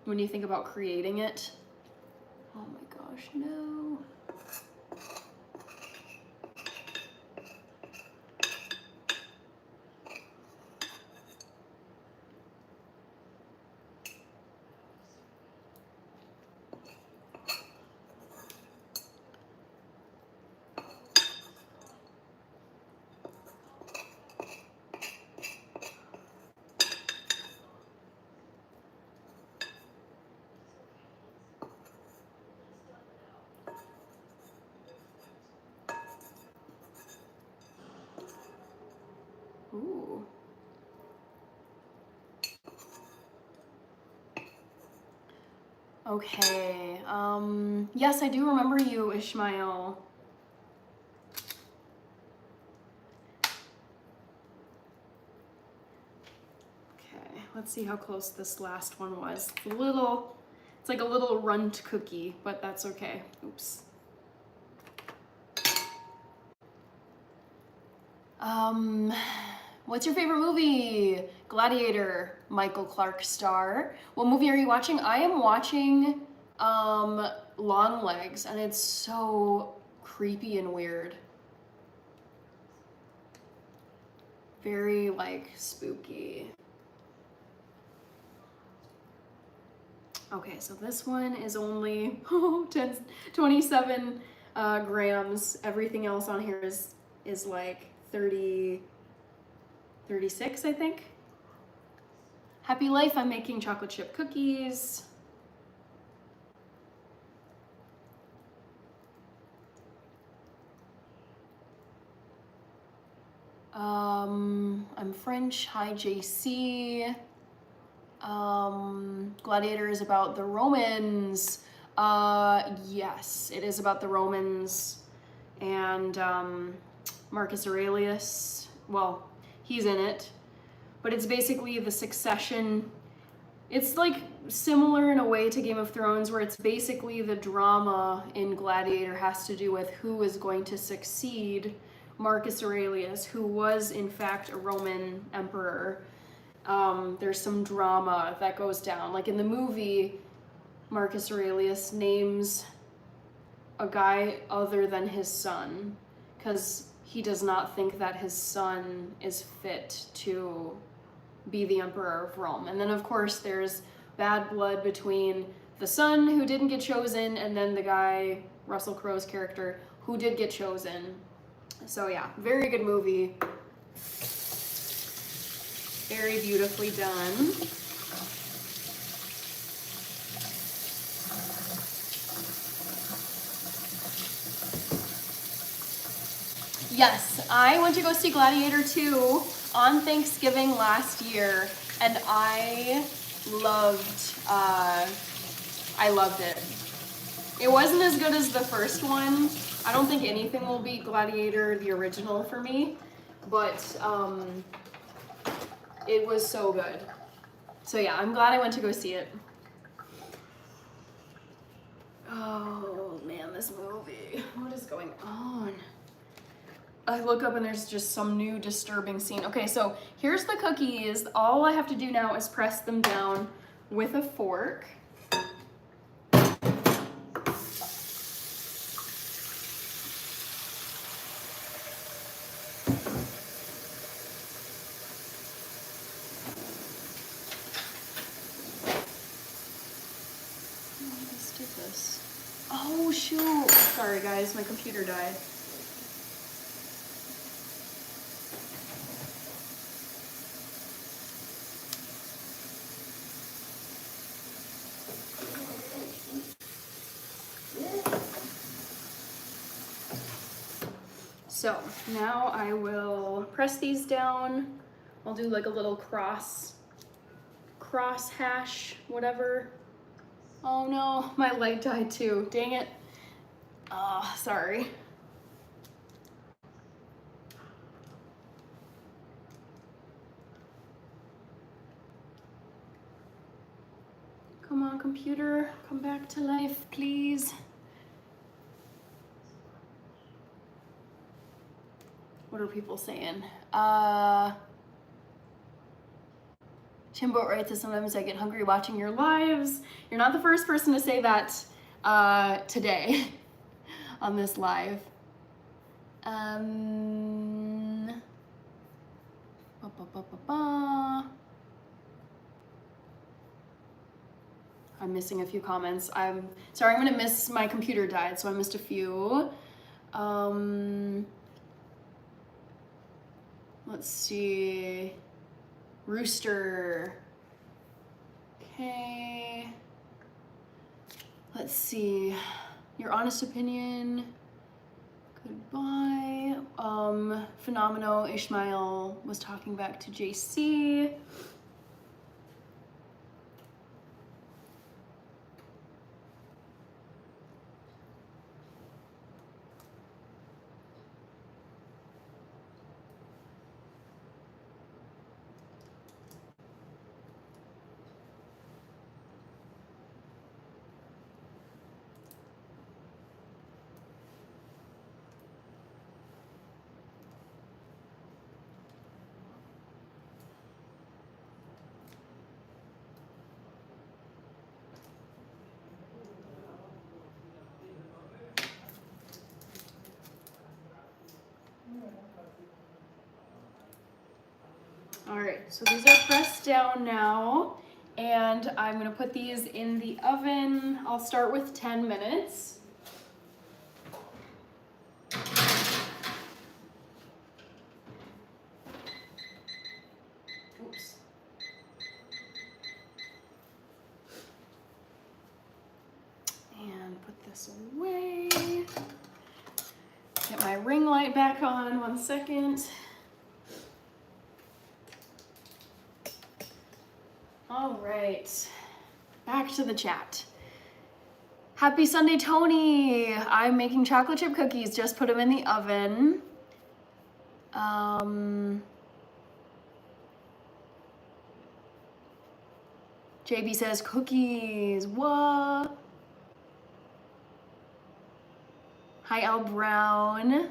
when you think about creating it. Oh my gosh, no. Ooh. Okay, yes, I do remember you, Ishmael. Okay, let's see how close this last one was. It's like a little runt cookie, but that's okay. Oops. Um, what's your favorite movie? Gladiator, Michael Clark star. What movie are you watching? I am watching Longlegs, and it's so creepy and weird. Very like spooky. Okay, so this one is only 27 grams. Everything else on here is like 30, 36, I think. Happy Life, I'm making chocolate chip cookies. I'm French, hi JC. Gladiator is about the Romans. Yes, it is about the Romans and Marcus Aurelius. Well, he's in it, but it's basically the succession. It's like similar in a way to Game of Thrones, where it's basically the drama in Gladiator has to do with who is going to succeed Marcus Aurelius, who was in fact a Roman emperor. There's some drama that goes down. Like in the movie, Marcus Aurelius names a guy other than his son because he does not think that his son is fit to be the emperor of Rome. And then of course there's bad blood between the son who didn't get chosen and then the guy, Russell Crowe's character, who did get chosen. So yeah, very good movie. Very beautifully done. Yes, I went to go see Gladiator 2 on Thanksgiving last year, and I loved it. It wasn't as good as the first one. I don't think anything will beat Gladiator, the original, for me, but it was so good. So yeah, I'm glad I went to go see it. Oh man, this movie. What is going on? I look up and there's just some new disturbing scene. Okay, so here's the cookies. All I have to do now is press them down with a fork. Oh shoot, sorry guys, my computer died. So now I will press these down. I'll do like a little cross hash, whatever. Oh no, my light died too, dang it. Oh, sorry. Come on, computer, come back to life, please. What are people saying? Chimbo writes that sometimes I get hungry watching your lives. You're not the first person to say that today on this live. I'm missing a few comments. I'm sorry, I'm gonna miss, my computer died, so I missed a few. Let's see. Rooster. Okay. Let's see. Your honest opinion. Goodbye. Phenomenal Ishmael was talking back to JC. So these are pressed down now, and I'm gonna put these in the oven. I'll start with 10 minutes. Oops. And put this away. Get my ring light back on, 1 second. All right, back to the chat. Happy Sunday, Tony. I'm making chocolate chip cookies, just put them in the oven. JB says cookies, what? Hi, Al Brown.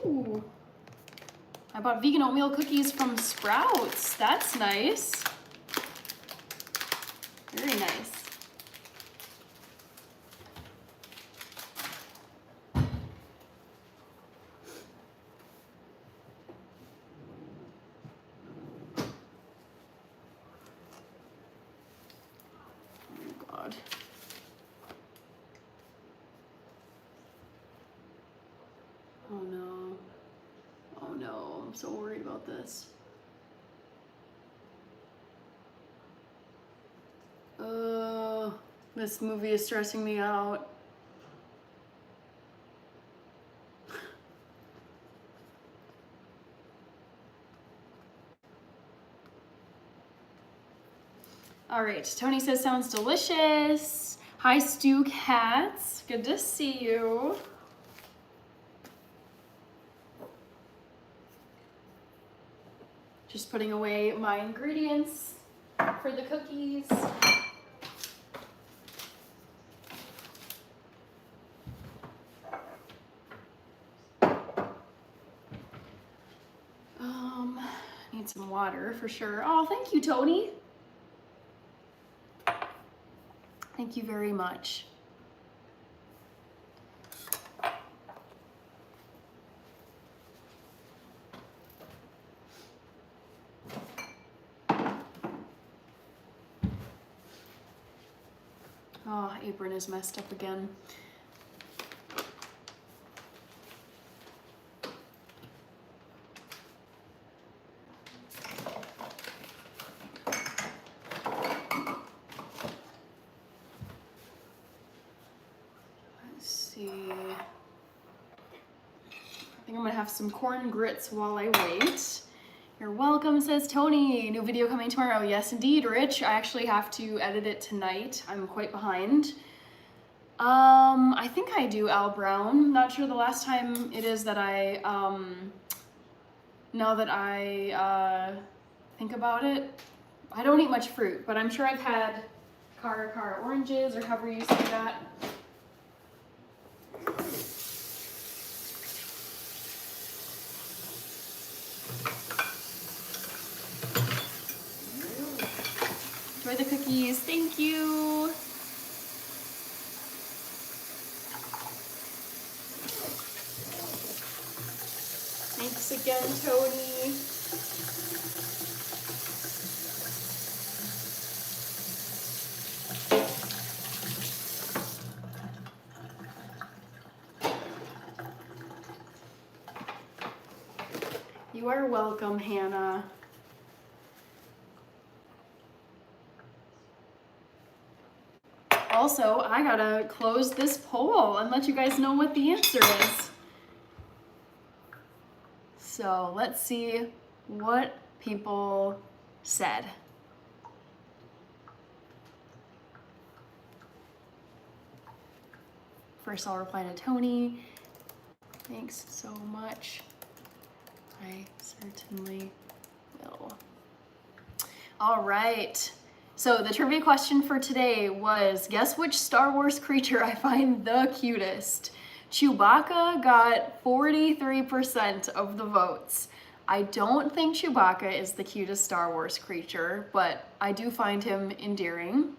Ooh. I bought vegan oatmeal cookies from Sprouts. That's nice. Very nice. Oh God. Oh no. Oh no, I'm so worried about this. This movie is stressing me out. All right, Tony says sounds delicious. Hi, Stu Cats. Good to see you. Just putting away my ingredients for the cookies. Need some water for sure. Oh, thank you, Tony. Thank you very much. Oh, apron is messed up again. Some corn grits while I wait. You're welcome, says Tony. New video coming tomorrow. Yes, indeed, Rich. I actually have to edit it tonight. I'm quite behind. I think I do Al Brown. Not sure the last time it is that I, now that I think about it. I don't eat much fruit, but I'm sure I've had Cara oranges or however you say that. Enjoy the cookies. Thank you. Thanks again, Tony. You are welcome, Hannah. Also, I gotta close this poll and let you guys know what the answer is. So let's see what people said. First, I'll reply to Tony. Thanks so much. I certainly will. All right. So the trivia question for today was, guess which Star Wars creature I find the cutest? Chewbacca got 43% of the votes. I don't think Chewbacca is the cutest Star Wars creature, but I do find him endearing.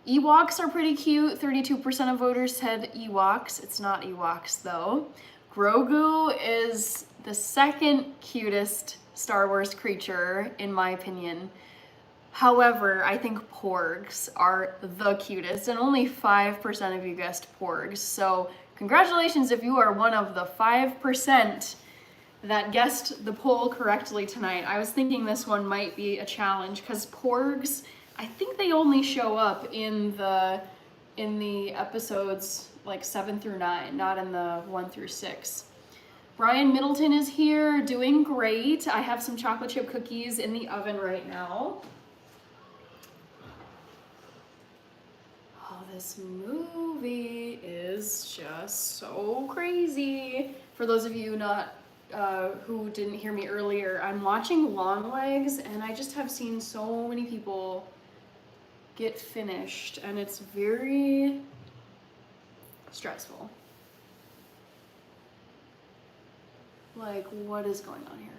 Ewoks are pretty cute. 32% of voters said Ewoks. It's not Ewoks though. Grogu is the second cutest Star Wars creature in my opinion. However, I think porgs are the cutest, and only 5% of you guessed porgs. So congratulations if you are one of the 5% that guessed the poll correctly tonight. I was thinking this one might be a challenge because porgs, I think they only show up in the episodes like 7 through 9, not in the 1 through 6. Brian Middleton is here, doing great. I have some chocolate chip cookies in the oven right now. Oh, this movie is just so crazy. For those of you who didn't hear me earlier, I'm watching Longlegs, and I just have seen so many people get finished, and it's very stressful. Like, what is going on here?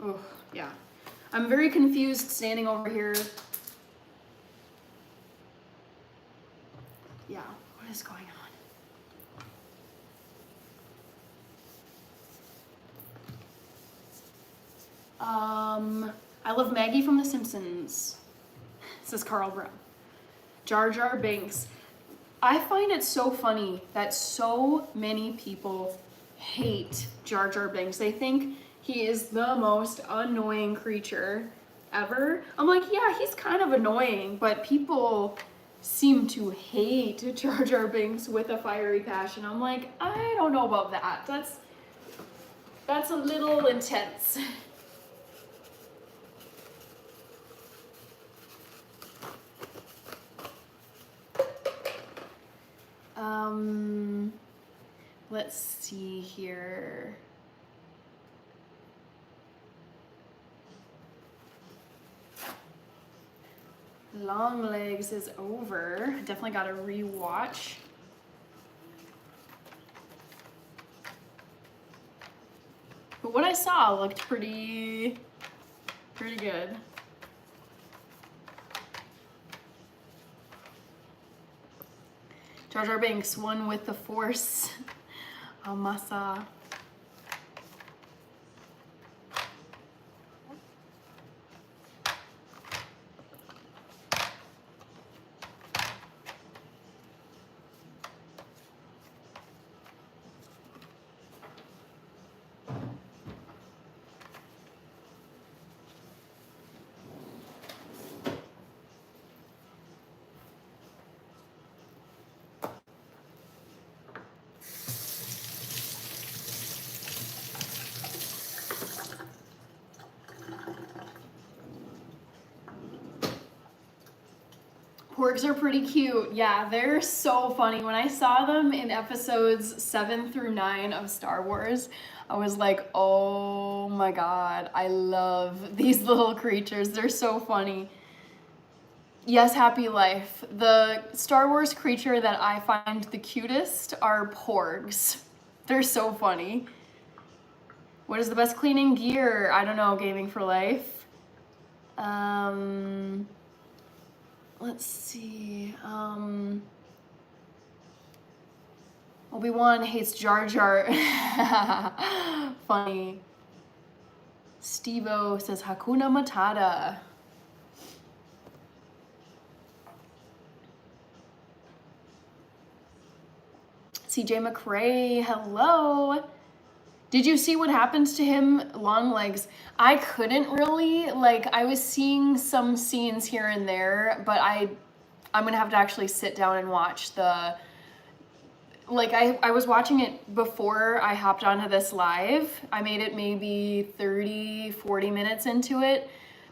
Oh, yeah. I'm very confused standing over here. Yeah, what is going on? I love Maggie from The Simpsons, says Carl Brown. Jar Jar Binks. I find it so funny that so many people hate Jar Jar Binks. They think he is the most annoying creature ever. I'm like, yeah, he's kind of annoying, but people seem to hate Jar Jar Binks with a fiery passion. I'm like, I don't know about that. That's a little intense. Let's see here. Longlegs is over. Definitely got to rewatch. But what I saw looked pretty good. Jar Jar Binks, one with the Force. Amasa. Porgs are pretty cute. Yeah, they're so funny. When I saw them in episodes 7 through 9 of Star Wars, I was like, oh my god, I love these little creatures. They're so funny. Yes, Happy Life. The Star Wars creature that I find the cutest are porgs. They're so funny. What is the best cleaning gear? I don't know, Gaming for Life. Let's see. Obi-Wan hates Jar Jar. Funny. Steve-O says Hakuna Matata. CJ McRae, hello. Did you see what happens to him, Longlegs? I couldn't really, like, I was seeing some scenes here and there, but I'm gonna have to actually sit down and watch the, like, I was watching it before I hopped onto this live. I made it maybe 30, 40 minutes into it,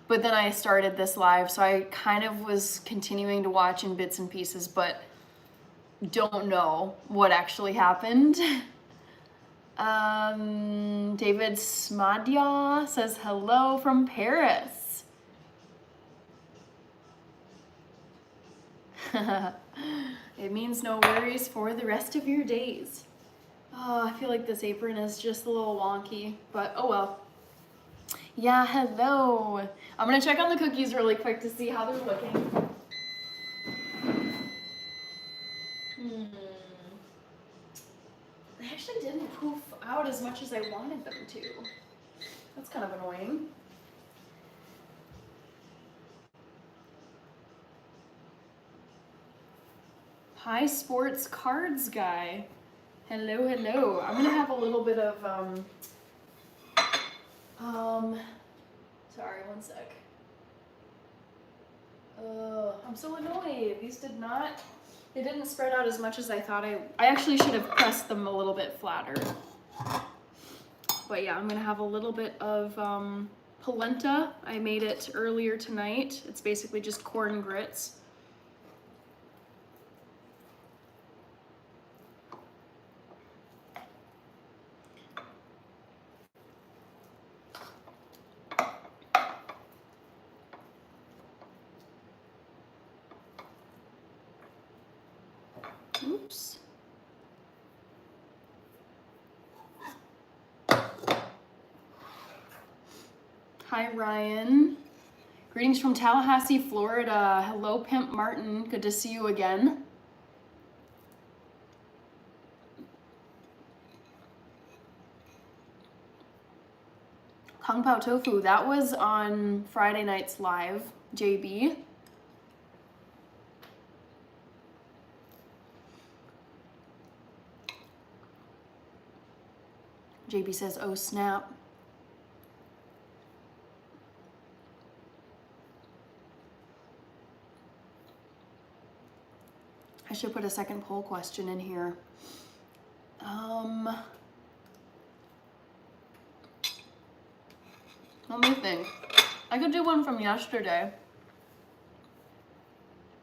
but then I started this live, so I kind of was continuing to watch in bits and pieces, but don't know what actually happened. David Smadja says hello from Paris. It means no worries for the rest of your days. Oh, I feel like this apron is just a little wonky, but oh well. Yeah, hello. I'm gonna check on the cookies really quick to see how they're looking. They actually didn't poof out as much as I wanted them to. That's kind of annoying. Hi, sports cards guy. Hello, hello. I'm gonna have a little bit of sorry, one sec. I'm so annoyed. These they didn't spread out as much as I thought I actually should have pressed them a little bit flatter. But yeah, I'm gonna have a little bit of polenta. I made it earlier tonight. It's basically just corn grits. Oops. Hi, Ryan. Greetings from Tallahassee, Florida. Hello, Pimp Martin. Good to see you again. Kung Pao Tofu, that was on Friday night's live, JB. JB says, oh snap. I should put a second poll question in here. Let me think. I could do one from yesterday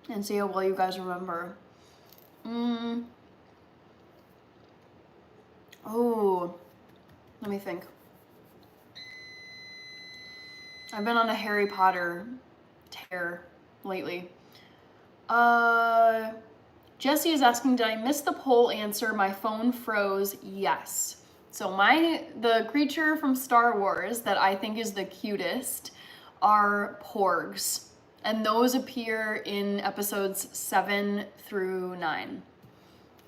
and see how well you guys remember. Oh, let me think. I've been on a Harry Potter tear lately. Jesse is asking, did I miss the poll answer? My phone froze. Yes. So the creature from Star Wars that I think is the cutest are porgs. And those appear in episodes 7 through 9.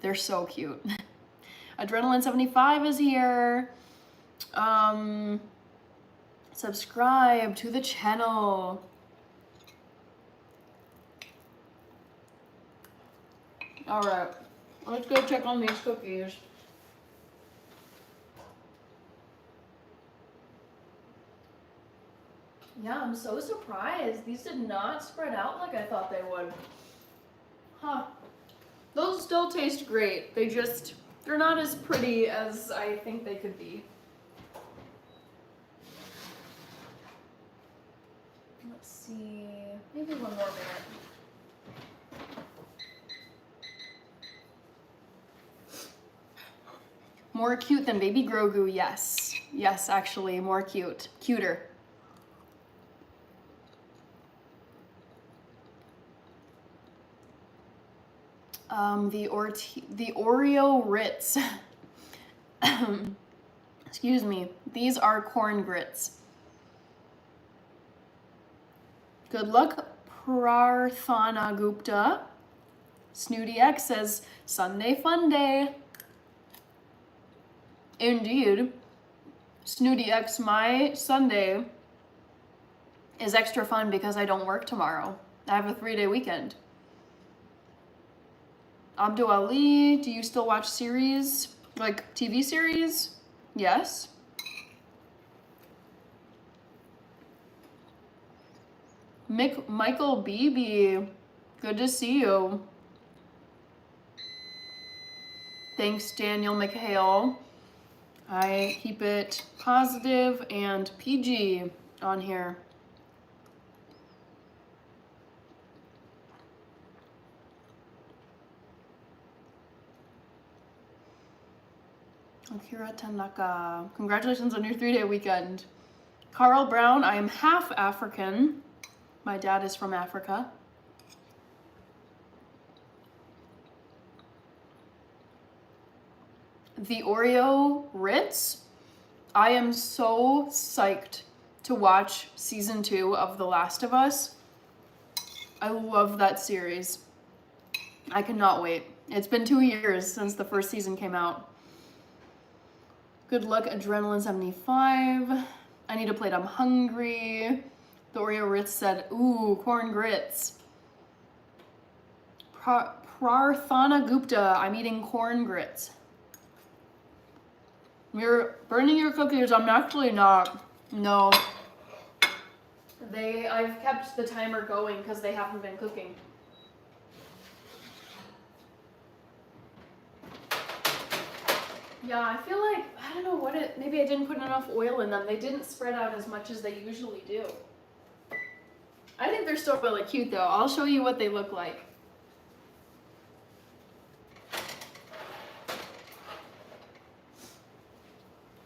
They're so cute. Adrenaline 75 is here. Subscribe to the channel. All right, let's go check on these cookies. Yeah, I'm so surprised. These did not spread out like I thought they would. Huh. Those still taste great. They're not as pretty as I think they could be. Let's see, maybe one more minute. More cute than Baby Grogu, yes. Yes, actually, more cute. Cuter. The Oreo Ritz. Excuse me. These are corn grits. Good luck, Prarthana Gupta. Snooty X says, Sunday fun day. Indeed. Snooty X, my Sunday is extra fun because I don't work tomorrow. I have a 3-day weekend. Abdul Ali, do you still watch series? Like TV series? Yes. Michael Beebe, good to see you. Thanks, Daniel McHale. I keep it positive and PG on here. Akira Tanaka, congratulations on your 3-day weekend. Carl Brown, I am half African. My dad is from Africa. The Oreo Ritz, I am so psyched to watch season 2 of The Last of Us. I love that series. I cannot wait. It's been 2 years since the first season came out. Good luck, Adrenaline 75. I need a plate, I'm hungry. The Oreo Ritz said, ooh, corn grits. Prarthana Gupta, I'm eating corn grits. You're burning your cookies. I'm actually not. No. I've kept the timer going because they haven't been cooking. Yeah, I feel like, I don't know what maybe I didn't put enough oil in them. They didn't spread out as much as they usually do. I think they're still really cute though. I'll show you what they look like.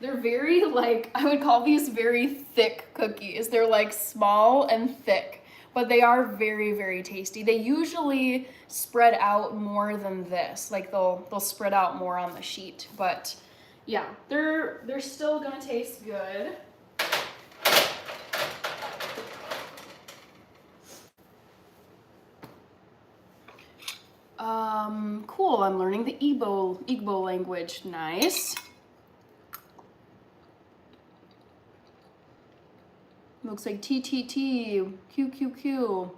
They're very I would call these very thick cookies. They're like small and thick, but they are very, very tasty. They usually spread out more than this. Like they'll spread out more on the sheet, but yeah, they're still gonna taste good. Cool, I'm learning the Igbo language. Nice. Looks like TTT, QQQ.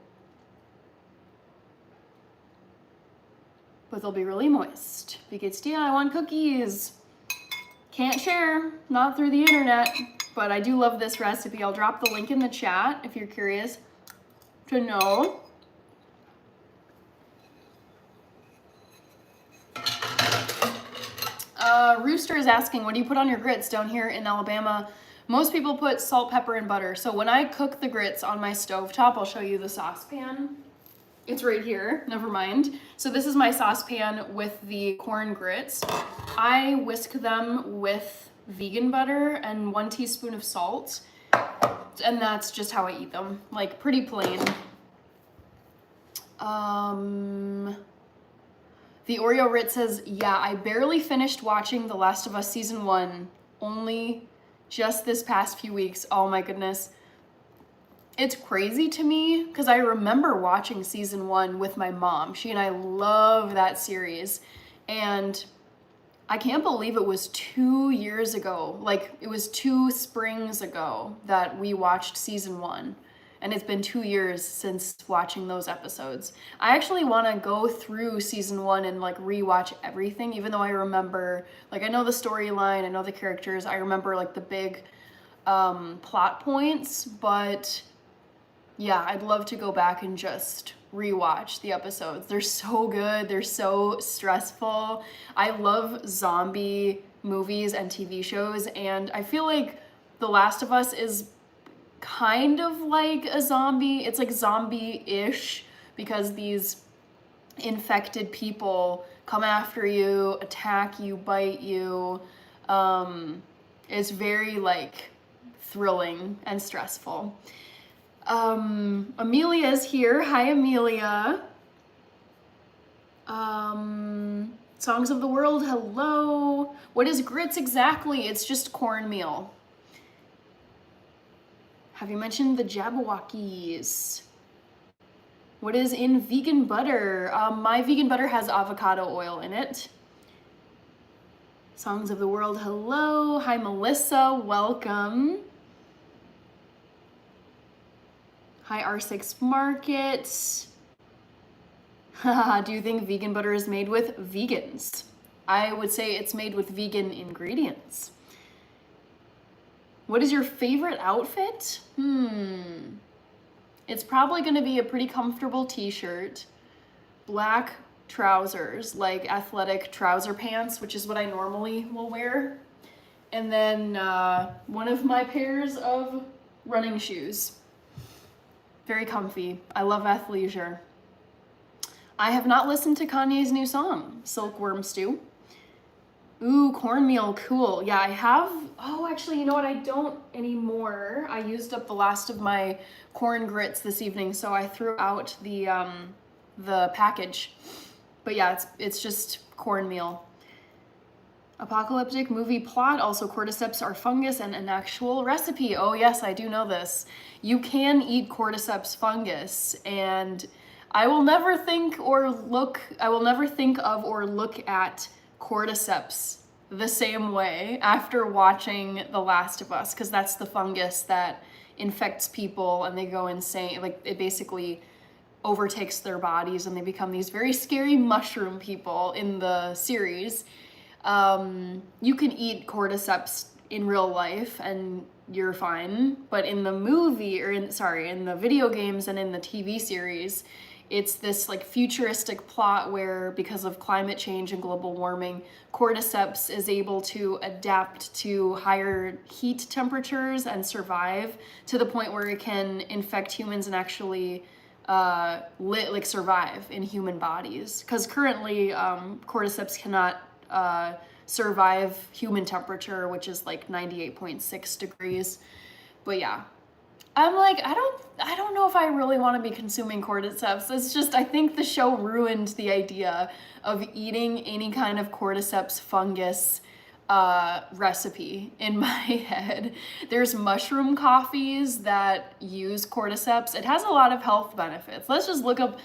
But they'll be really moist. Because yeah, I want cookies. Can't share, not through the internet, but I do love this recipe. I'll drop the link in the chat if you're curious to know. Rooster is asking, what do you put on your grits down here in Alabama? Most people put salt, pepper, and butter. So when I cook the grits on my stovetop, I'll show you the saucepan. It's right here, never mind. So this is my saucepan with the corn grits. I whisk them with vegan butter and 1 teaspoon of salt. And that's just how I eat them, like pretty plain. The Oreo Rit says, yeah, I barely finished watching The Last of Us Season 1, only just this past few weeks. Oh my goodness. It's crazy to me because I remember watching Season 1 with my mom. She and I love that series. And I can't believe it was 2 years ago. Like, it was 2 springs ago that we watched Season 1. And it's been 2 years since watching those episodes. I actually want to go through Season 1 and like rewatch everything, even though I remember, like I know the storyline, I know the characters, I remember like the big plot points, but yeah, I'd love to go back and just rewatch the episodes. They're so good, they're so stressful. I love zombie movies and TV shows, and I feel like The Last of Us is kind of like a zombie. It's like zombie-ish because these infected people come after you, attack you, bite you. It's very like thrilling and stressful. Amelia is here. Hi, Amelia. Songs of the World, hello. What is grits exactly? It's just cornmeal. Have you mentioned the Jabberwockies? What is in vegan butter? My vegan butter has avocado oil in it. Songs of the World, hello. Hi, Melissa, welcome. Hi, R6 Market. Do you think vegan butter is made with vegans? I would say it's made with vegan ingredients. What is your favorite outfit? It's probably gonna be a pretty comfortable t-shirt, black trousers, like athletic trouser pants, which is what I normally will wear, and then one of my pairs of running shoes. Very comfy. I love athleisure. I have not listened to Kanye's new song, Silkworm Stew. Ooh, cornmeal, cool. Yeah, I have, oh, actually, you know what? I don't anymore. I used up the last of my corn grits this evening, so I threw out the package. But yeah, it's just cornmeal. Apocalyptic movie plot. Also, cordyceps are fungus and an actual recipe. Oh yes, I do know this. You can eat cordyceps fungus, and I will never think of or look at cordyceps the same way after watching The Last of Us, because that's the fungus that infects people and they go insane. Like, it basically overtakes their bodies and they become these very scary mushroom people in the series. You can eat cordyceps in real life and you're fine, but in the movie, or in the video games and in the TV series, it's this like futuristic plot where, because of climate change and global warming, cordyceps is able to adapt to higher heat temperatures and survive to the point where it can infect humans and actually survive in human bodies. Because currently, cordyceps cannot survive human temperature, which is like 98.6 degrees. But yeah, I'm like, I don't know if I really want to be consuming cordyceps. It's just, I think the show ruined the idea of eating any kind of cordyceps fungus recipe in my head. There's mushroom coffees that use cordyceps. It has a lot of health benefits. Let's just look up,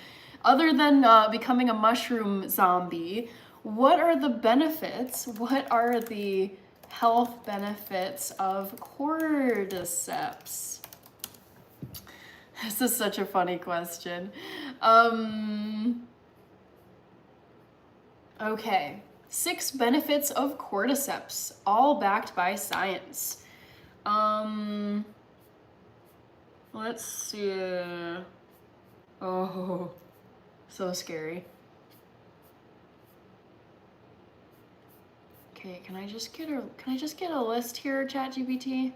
other than becoming a mushroom zombie, what are the benefits? What are the health benefits of cordyceps? This is such a funny question. Okay, 6 benefits of cordyceps, all backed by science. Let's see. Oh, so scary. Okay, can I just get a list here, ChatGPT?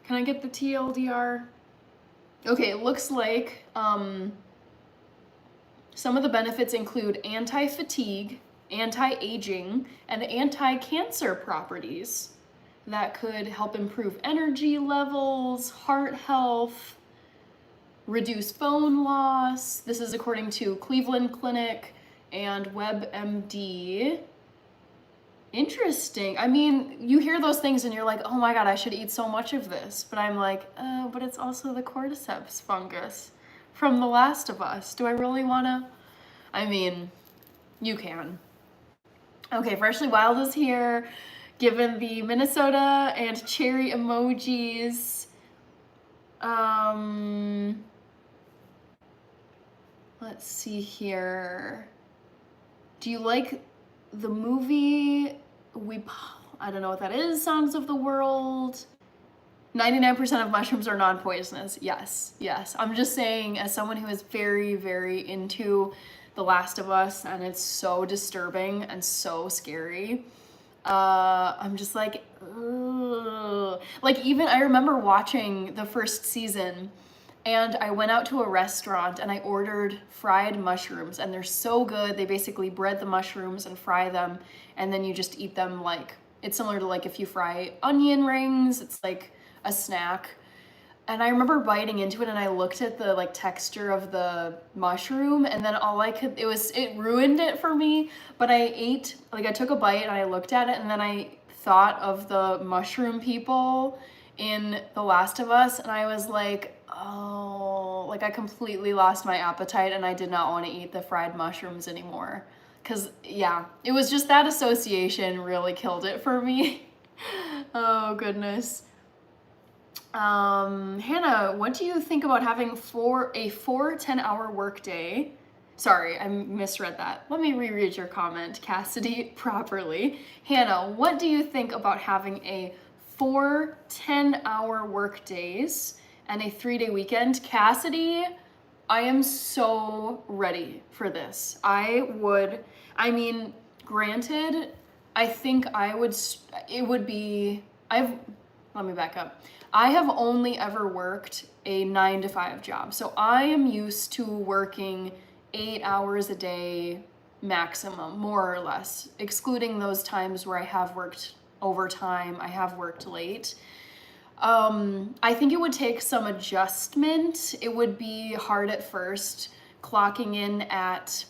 Can I get the TLDR? Okay, it looks like some of the benefits include anti-fatigue, anti-aging, and anti-cancer properties that could help improve energy levels, heart health, reduce bone loss. This is according to Cleveland Clinic and WebMD. Interesting. I mean, you hear those things and you're like, oh my God, I should eat so much of this. But I'm like, but it's also the cordyceps fungus from The Last of Us. Do I really wanna? I mean, you can. Okay, Freshly Wild is here, given the Minnesota and cherry emojis. Let's see here. Do you like the movie I don't know what that is, Songs of the World? 99% of mushrooms are non-poisonous. Yes. I'm just saying, as someone who is very, very into The Last of Us, and it's so disturbing and so scary, I'm just like, ugh. Like, even I remember watching the first season, and I went out to a restaurant and I ordered fried mushrooms, and they're so good. They basically bread the mushrooms and fry them, and then you just eat them like, it's similar to like if you fry onion rings, it's like a snack. And I remember biting into it and I looked at the like texture of the mushroom, and then it ruined it for me. But I took a bite and I looked at it, and then I thought of the mushroom people in The Last of Us, and I was like, oh, like I completely lost my appetite and I did not want to eat the fried mushrooms anymore. Cause yeah, it was just that association really killed it for me. Oh goodness. Hannah, what do you think about having a 4 10-hour workday? Sorry, I misread that. Let me reread your comment, Cassidy, properly. Hannah, what do you think about having a 4 10-hour workdays and a 3-day weekend? Cassidy, I am so ready for this. Granted, I think let me back up. I have only ever worked a 9-to-5 job. So I am used to working 8 hours a day, maximum, more or less, excluding those times where I have worked overtime, I have worked late. I think it would take some adjustment. It would be hard at first, clocking in at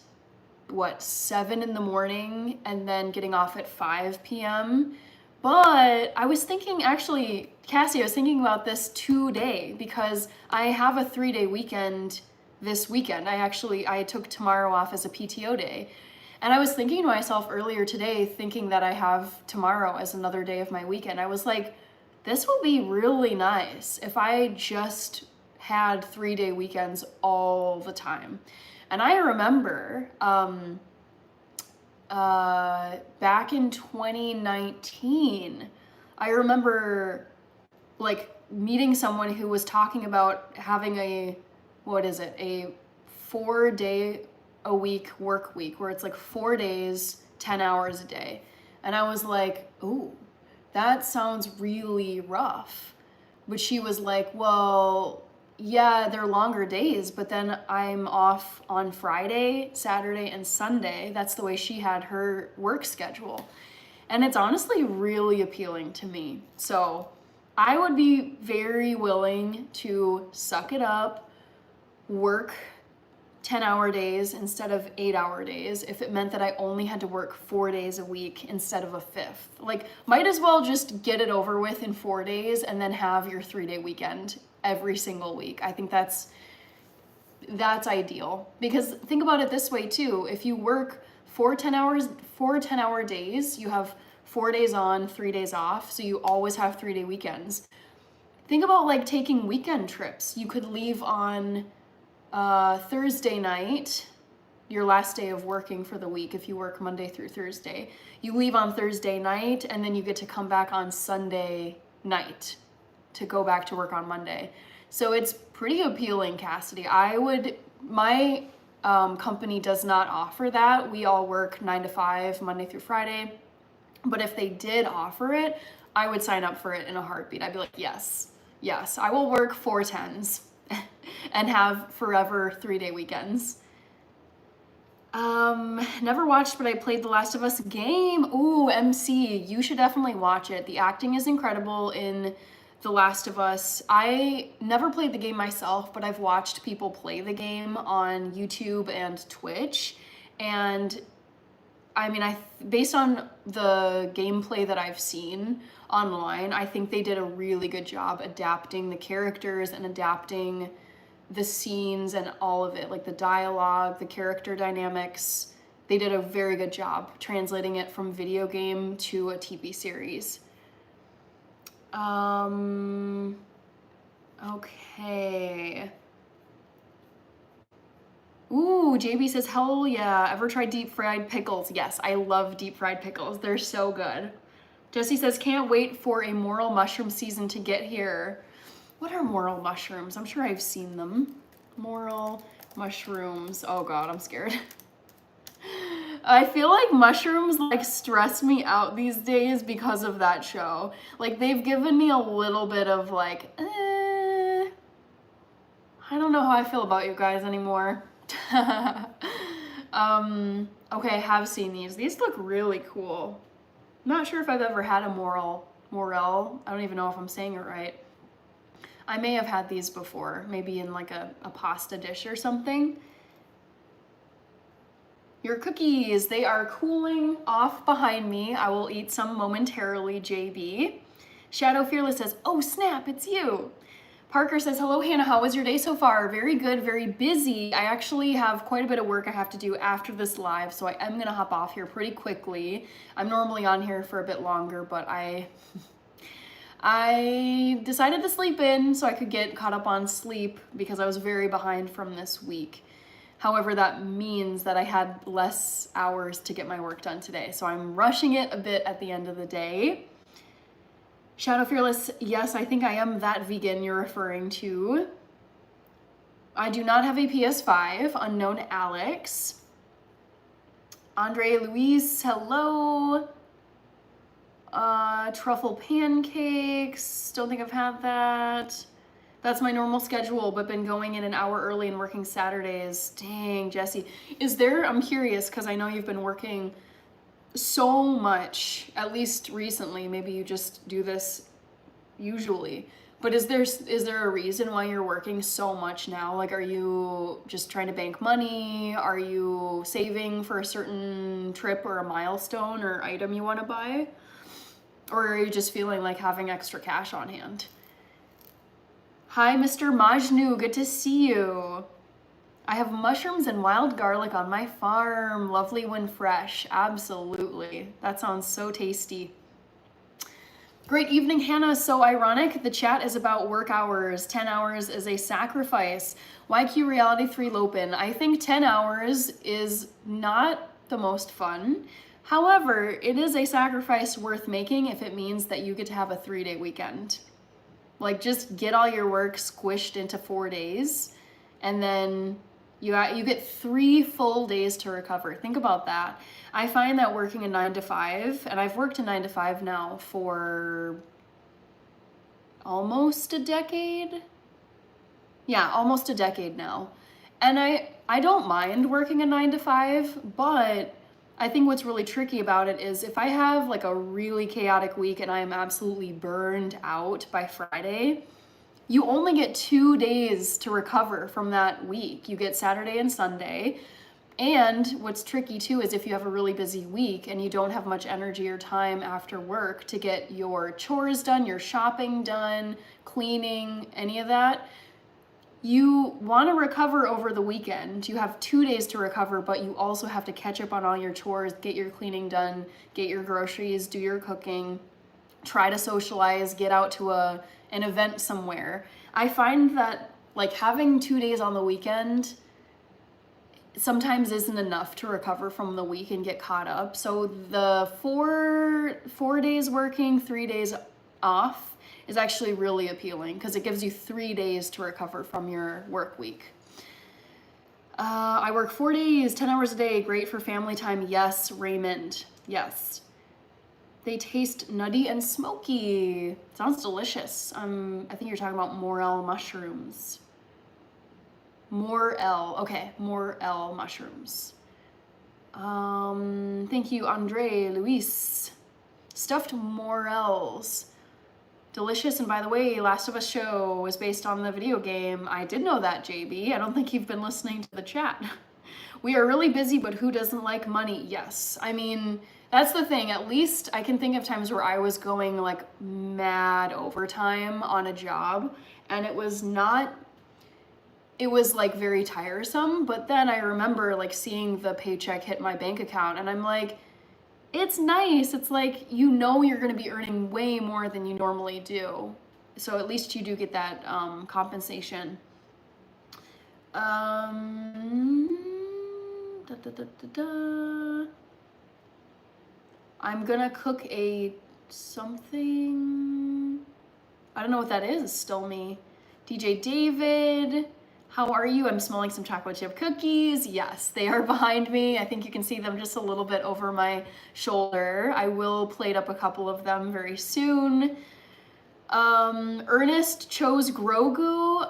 7 in the morning and then getting off at 5 p.m. But I was thinking, actually, Cassie, I was thinking about this today because I have a 3-day weekend this weekend. I took tomorrow off as a PTO day. And I was thinking to myself earlier today, thinking that I have tomorrow as another day of my weekend. I was like, this would be really nice if I just had 3-day weekends all the time. And I remember back in 2019, I remember like meeting someone who was talking about having a 4-day a week work week, where it's like 4 days, 10 hours a day. And I was like, ooh, that sounds really rough. But she was like, well, yeah, they're longer days, but then I'm off on Friday, Saturday, and Sunday. That's the way she had her work schedule. And it's honestly really appealing to me. So I would be very willing to suck it up, work 10-hour days instead of 8-hour days if it meant that I only had to work 4 days a week instead of a fifth. Like, might as well just get it over with in 4 days and then have your 3-day weekend every single week. I think that's ideal. Because think about it this way too. If you work 4 10-hour days, you have 4 days on, 3 days off, so you always have 3-day weekends. Think about like taking weekend trips. You could leave on Thursday night, your last day of working for the week, if you work Monday through Thursday. You leave on Thursday night and then you get to come back on Sunday night to go back to work on Monday. So it's pretty appealing, Cassidy. My company does not offer that. We all work 9 to 5, Monday through Friday. But if they did offer it, I would sign up for it in a heartbeat. I'd be like, yes, I will work 4 10s and have forever 3-day weekends. Never watched, but I played The Last of Us game. Ooh, MC, you should definitely watch it. The acting is incredible in The Last of Us. I never played the game myself, but I've watched people play the game on YouTube and Twitch. And I mean, based on the gameplay that I've seen online, I think they did a really good job adapting the characters and adapting the scenes and all of it, like the dialogue, the character dynamics. They did a very good job translating it from video game to a TV series. Okay. Ooh, JB says, hell yeah, ever tried deep fried pickles? Yes, I love deep fried pickles. They're so good. Jesse says, can't wait for a morel mushroom season to get here. What are morel mushrooms? I'm sure I've seen them. Morel mushrooms. Oh God, I'm scared. I feel like mushrooms like stress me out these days because of that show. Like they've given me a little bit of like, I don't know how I feel about you guys anymore. Okay, I have seen these. These look really cool. I'm not sure if I've ever had a morel. I don't even know if I'm saying it right. I may have had these before, maybe in like a pasta dish or something. Your cookies, they are cooling off behind me. I will eat some momentarily, JB. Shadow Fearless says, oh snap, it's you. Parker says, hello Hannah, how was your day so far? Very good, very busy. I actually have quite a bit of work I have to do after this live, so I am gonna hop off here pretty quickly. I'm normally on here for a bit longer, but I decided to sleep in so I could get caught up on sleep because I was very behind from this week. However, that means that I had less hours to get my work done today, so I'm rushing it a bit at the end of the day. Shadow Fearless, yes, I think I am that vegan you're referring to. I do not have a PS5, unknown Alex. Andre Luis, hello. Truffle pancakes, don't think I've had that. That's my normal schedule, but been going in an hour early and working Saturdays. Dang, Jesse. I'm curious, because I know you've been working so much, at least recently. Maybe you just do this usually. But is there a reason why you're working so much now? Like, are you just trying to bank money? Are you saving for a certain trip or a milestone or item you want to buy? Or are you just feeling like having extra cash on hand? Hi, Mr. Majnu, good to see you. I have mushrooms and wild garlic on my farm. Lovely when fresh. Absolutely. That sounds so tasty. Great evening, Hannah. So ironic. The chat is about work hours. 10 hours is a sacrifice. YQ Reality 3 Lopin. I think 10 hours is not the most fun. However, it is a sacrifice worth making if it means that you get to have a 3-day weekend. Like, just get all your work squished into 4 days, and then you get 3 full days to recover. Think about that. I find that working a 9 to 5, and I've worked a 9 to 5 now for almost a decade. Yeah, almost a decade now. And I don't mind working a 9 to 5, but I think what's really tricky about it is if I have like a really chaotic week and I am absolutely burned out by Friday, you only get 2 days to recover from that week. You get Saturday and Sunday. And what's tricky too is if you have a really busy week and you don't have much energy or time after work to get your chores done, your shopping done, cleaning, any of that, you want to recover over the weekend. You have 2 days to recover, but you also have to catch up on all your chores, get your cleaning done, get your groceries, do your cooking, try to socialize, get out to an event somewhere. I find that like having 2 days on the weekend sometimes isn't enough to recover from the week and get caught up. So the four days working, 3 days off is actually really appealing because it gives you 3 days to recover from your work week. I work 4 days, 10 hours a day, great for family time. Yes, Raymond, yes. They taste nutty and smoky. Sounds delicious. I think you're talking about morel mushrooms. Morel, okay, morel mushrooms. Thank you, Andre Luis. Stuffed morels. Delicious, and by the way, Last of Us show was based on the video game. I did know that, JB. I don't think you've been listening to the chat. We are really busy, but who doesn't like money? Yes. I mean, that's the thing. At least I can think of times where I was going like mad overtime on a job, and it was like very tiresome, but then I remember like seeing the paycheck hit my bank account, and I'm like, it's nice. It's like, you know, you're going to be earning way more than you normally do. So at least you do get that compensation. I'm going to cook something. I don't know what that is. Still me. DJ David. How are you? I'm smelling some chocolate chip cookies. Yes, they are behind me. I think you can see them just a little bit over my shoulder. I will plate up a couple of them very soon. Ernest chose Grogu.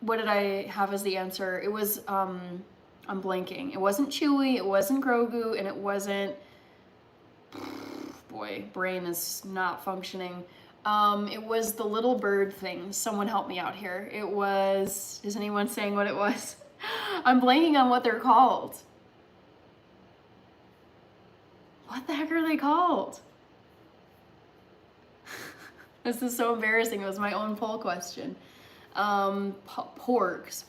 What did I have as the answer? It was, I'm blanking. It wasn't Chewie, it wasn't Grogu, and it wasn't, boy, brain is not functioning. It was the little bird thing. Someone help me out here. It was, is anyone saying what it was? I'm blanking on what they're called. What the heck are they called? This is so embarrassing. It was my own poll question. Porgs.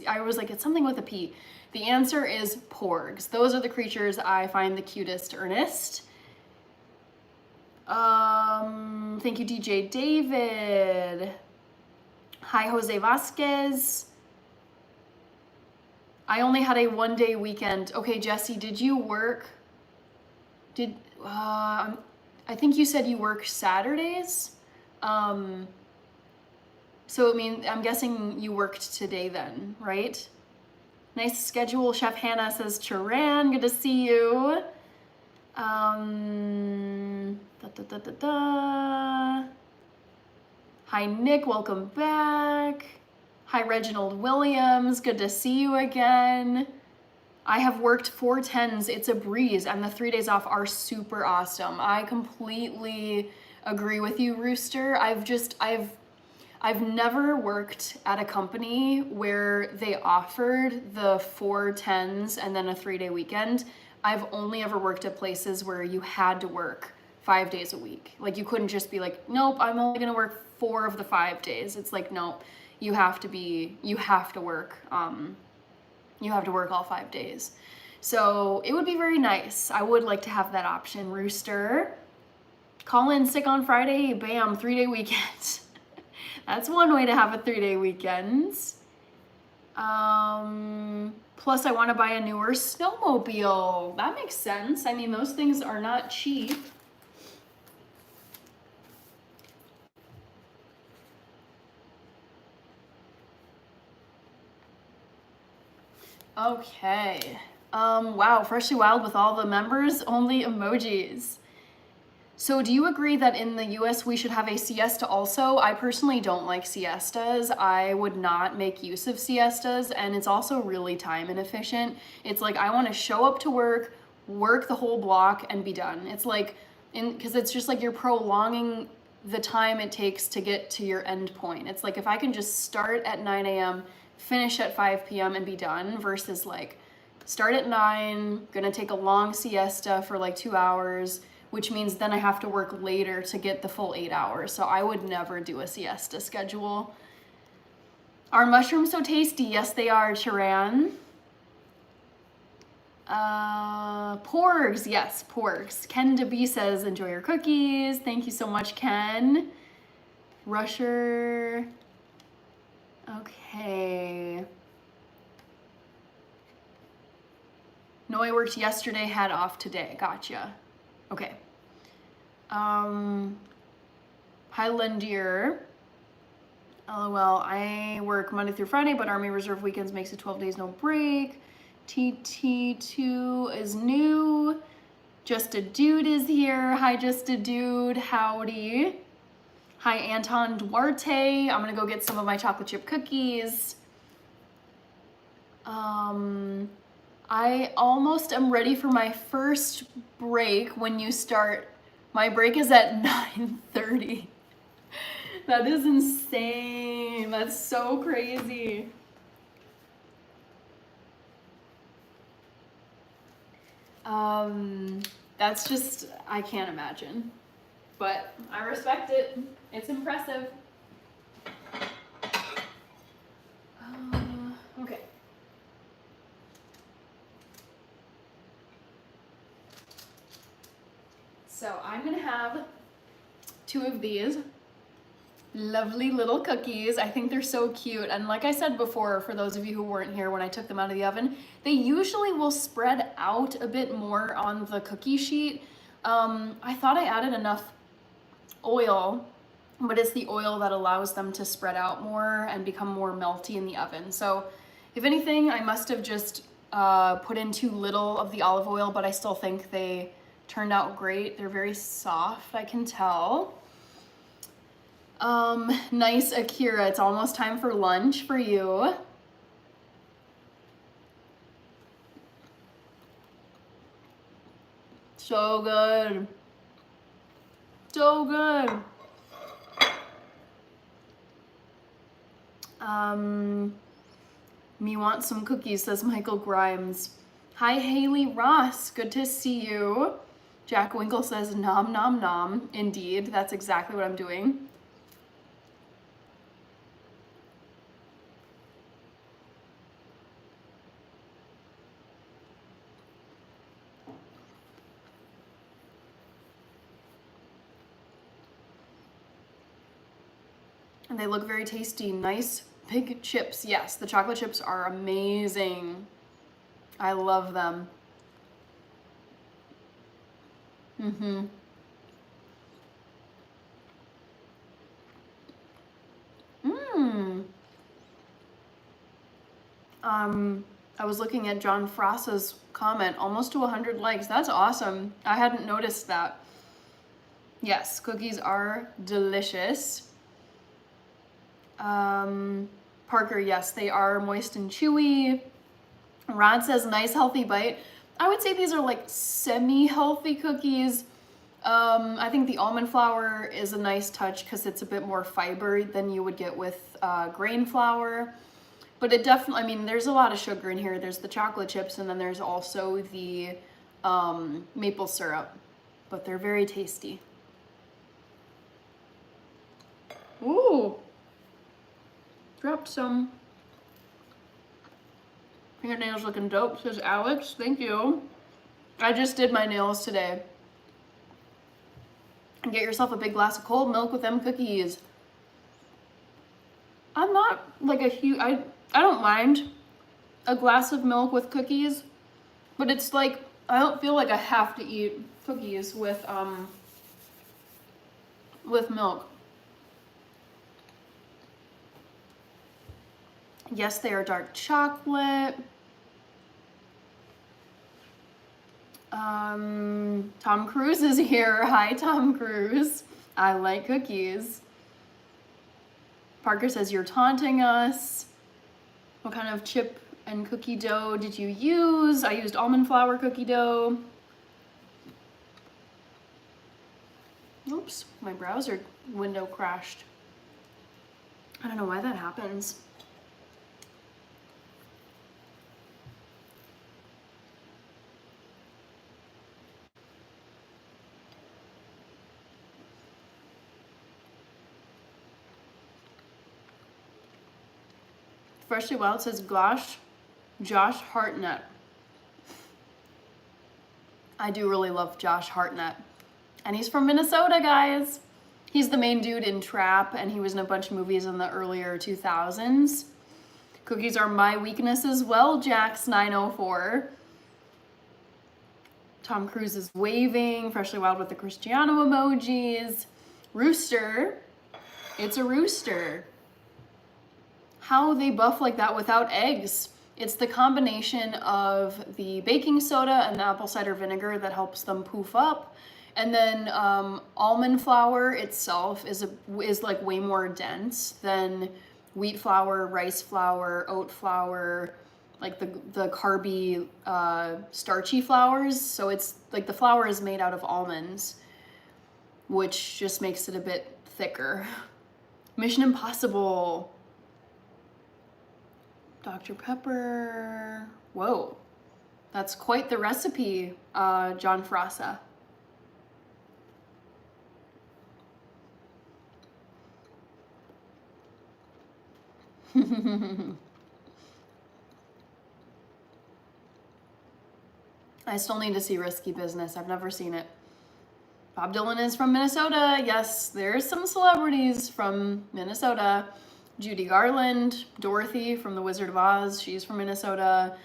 I was like, it's something with a P. The answer is porgs. Those are the creatures I find the cutest, Ernest. Thank you, DJ David. Hi, Jose Vasquez. I only had a 1-day weekend. Okay, Jesse, did you work? I think you said you work Saturdays. So I mean, I'm guessing you worked today then, right? Nice schedule. Chef Hannah says, Charan, good to see you. Hi, Nick, welcome back. Hi, Reginald Williams, good to see you again. I have worked 410s, it's a breeze, and the 3 days off are super awesome. I completely agree with you, Rooster. I've never worked at a company where they offered the 410s and then a 3-day weekend. I've only ever worked at places where you had to work 5 days a week. Like you couldn't just be like, nope, I'm only gonna work 4 of the 5 days. It's like, nope, you have to work all 5 days. So it would be very nice. I would like to have that option, Rooster. Call in sick on Friday, bam, 3-day weekend. That's one way to have a 3-day weekend. Plus I want to buy a newer snowmobile. That makes sense. I mean, those things are not cheap. Okay. Wow, Freshly Wild with all the members, only emojis. So do you agree that in the US we should have a siesta also? I personally don't like siestas. I would not make use of siestas, and it's also really time inefficient. It's like I want to show up to work the whole block, and be done. It's like, because it's just like you're prolonging the time it takes to get to your end point. It's like if I can just start at 9 a.m., finish at 5 p.m. and be done, versus like start at 9, gonna take a long siesta for like 2 hours, which means then I have to work later to get the full 8 hours. So I would never do a siesta schedule. Are mushrooms so tasty? Yes, they are, Charan. Porgs, yes, porgs. Ken DeB says, enjoy your cookies. Thank you so much, Ken. Rusher. Okay. No, I worked yesterday, had off today. Gotcha. Okay. Highlandier. LOL, I work Monday through Friday, but Army Reserve weekends makes it 12 days, no break. TT2 is new. Just a Dude is here. Hi, Just a Dude. Howdy. Hi, Anton Duarte. I'm gonna go get some of my chocolate chip cookies. I almost am ready for my first break when you start. My break is at 9:30. That is insane. That's so crazy. That's just, I can't imagine. But I respect it. It's impressive. Okay. So I'm gonna have 2 of these lovely little cookies. I think they're so cute. And like I said before, for those of you who weren't here when I took them out of the oven, they usually will spread out a bit more on the cookie sheet. I thought I added enough oil, but it's the oil that allows them to spread out more and become more melty in the oven. So if anything, I must have just put in too little of the olive oil, but I still think they turned out great. They're very soft, I can tell. Nice, Akira. It's almost time for lunch for you. So good. So good. Me want some cookies, says Michael Grimes. Hi, Haley Ross. Good to see you. Jack Winkle says, nom, nom, nom. Indeed, that's exactly what I'm doing. And they look very tasty. Nice big chips. Yes, the chocolate chips are amazing. I love them. I was looking at John Frassa's comment, almost to 100 likes. That's awesome. I hadn't noticed that. Yes, cookies are delicious. Parker, yes, they are moist and chewy. Rod says, nice healthy bite. I would say these are like semi-healthy cookies. I think the almond flour is a nice touch because it's a bit more fiber than you would get with grain flour. But it definitely, I mean, there's a lot of sugar in here. There's the chocolate chips and then there's also the maple syrup. But they're very tasty. Ooh. Dropped some. Fingernails looking dope, says Alex. Thank you. I just did my nails today. And get yourself a big glass of cold milk with them cookies. I'm not like a huge, I don't mind a glass of milk with cookies, but it's like, I don't feel like I have to eat cookies with milk. Yes, they are dark chocolate. Tom Cruise is here. Hi, Tom Cruise. I like cookies. Parker says, you're taunting us. What kind of chip and cookie dough did you use? I used almond flour cookie dough. Oops, my browser window crashed. I don't know why that happens. Freshly Wild says, gosh, Josh Hartnett. I do really love Josh Hartnett. And he's from Minnesota, guys. He's the main dude in Trap, and he was in a bunch of movies in the earlier 2000s. Cookies are my weakness as well, Jax904. Tom Cruise is waving. Freshly Wild with the Cristiano emojis. Rooster. It's a rooster. How they buff like that without eggs? It's the combination of the baking soda and the apple cider vinegar that helps them poof up. And then almond flour itself is like way more dense than wheat flour, rice flour, oat flour, like the carby starchy flours. So it's like the flour is made out of almonds, which just makes it a bit thicker. Mission Impossible. Dr. Pepper. Whoa, that's quite the recipe, John Frassa. I still need to see Risky Business. I've never seen it. Bob Dylan is from Minnesota. Yes, there's some celebrities from Minnesota. Judy Garland, Dorothy from The Wizard of Oz, she's from Minnesota.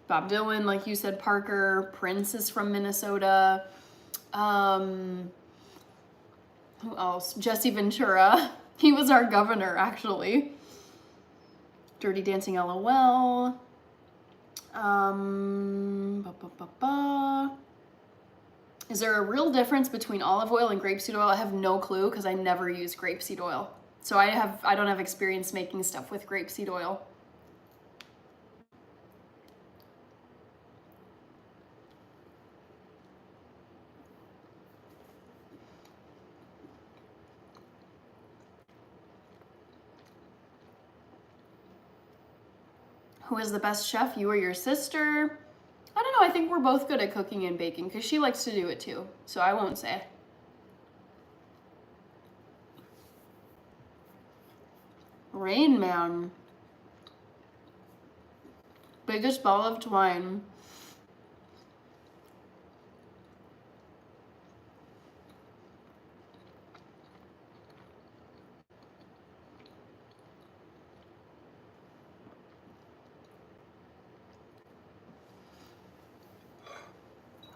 Bob Dylan, like you said, Parker. Prince is from Minnesota. Who else? Jesse Ventura. He was our governor, actually. Dirty Dancing LOL. Is there a real difference between olive oil and grapeseed oil? I have no clue because I never use grapeseed oil. So I don't have experience making stuff with grapeseed oil. Who is the best chef, you or your sister? I don't know, I think we're both good at cooking and baking because she likes to do it too, so I won't say. Rain Man. Biggest ball of twine.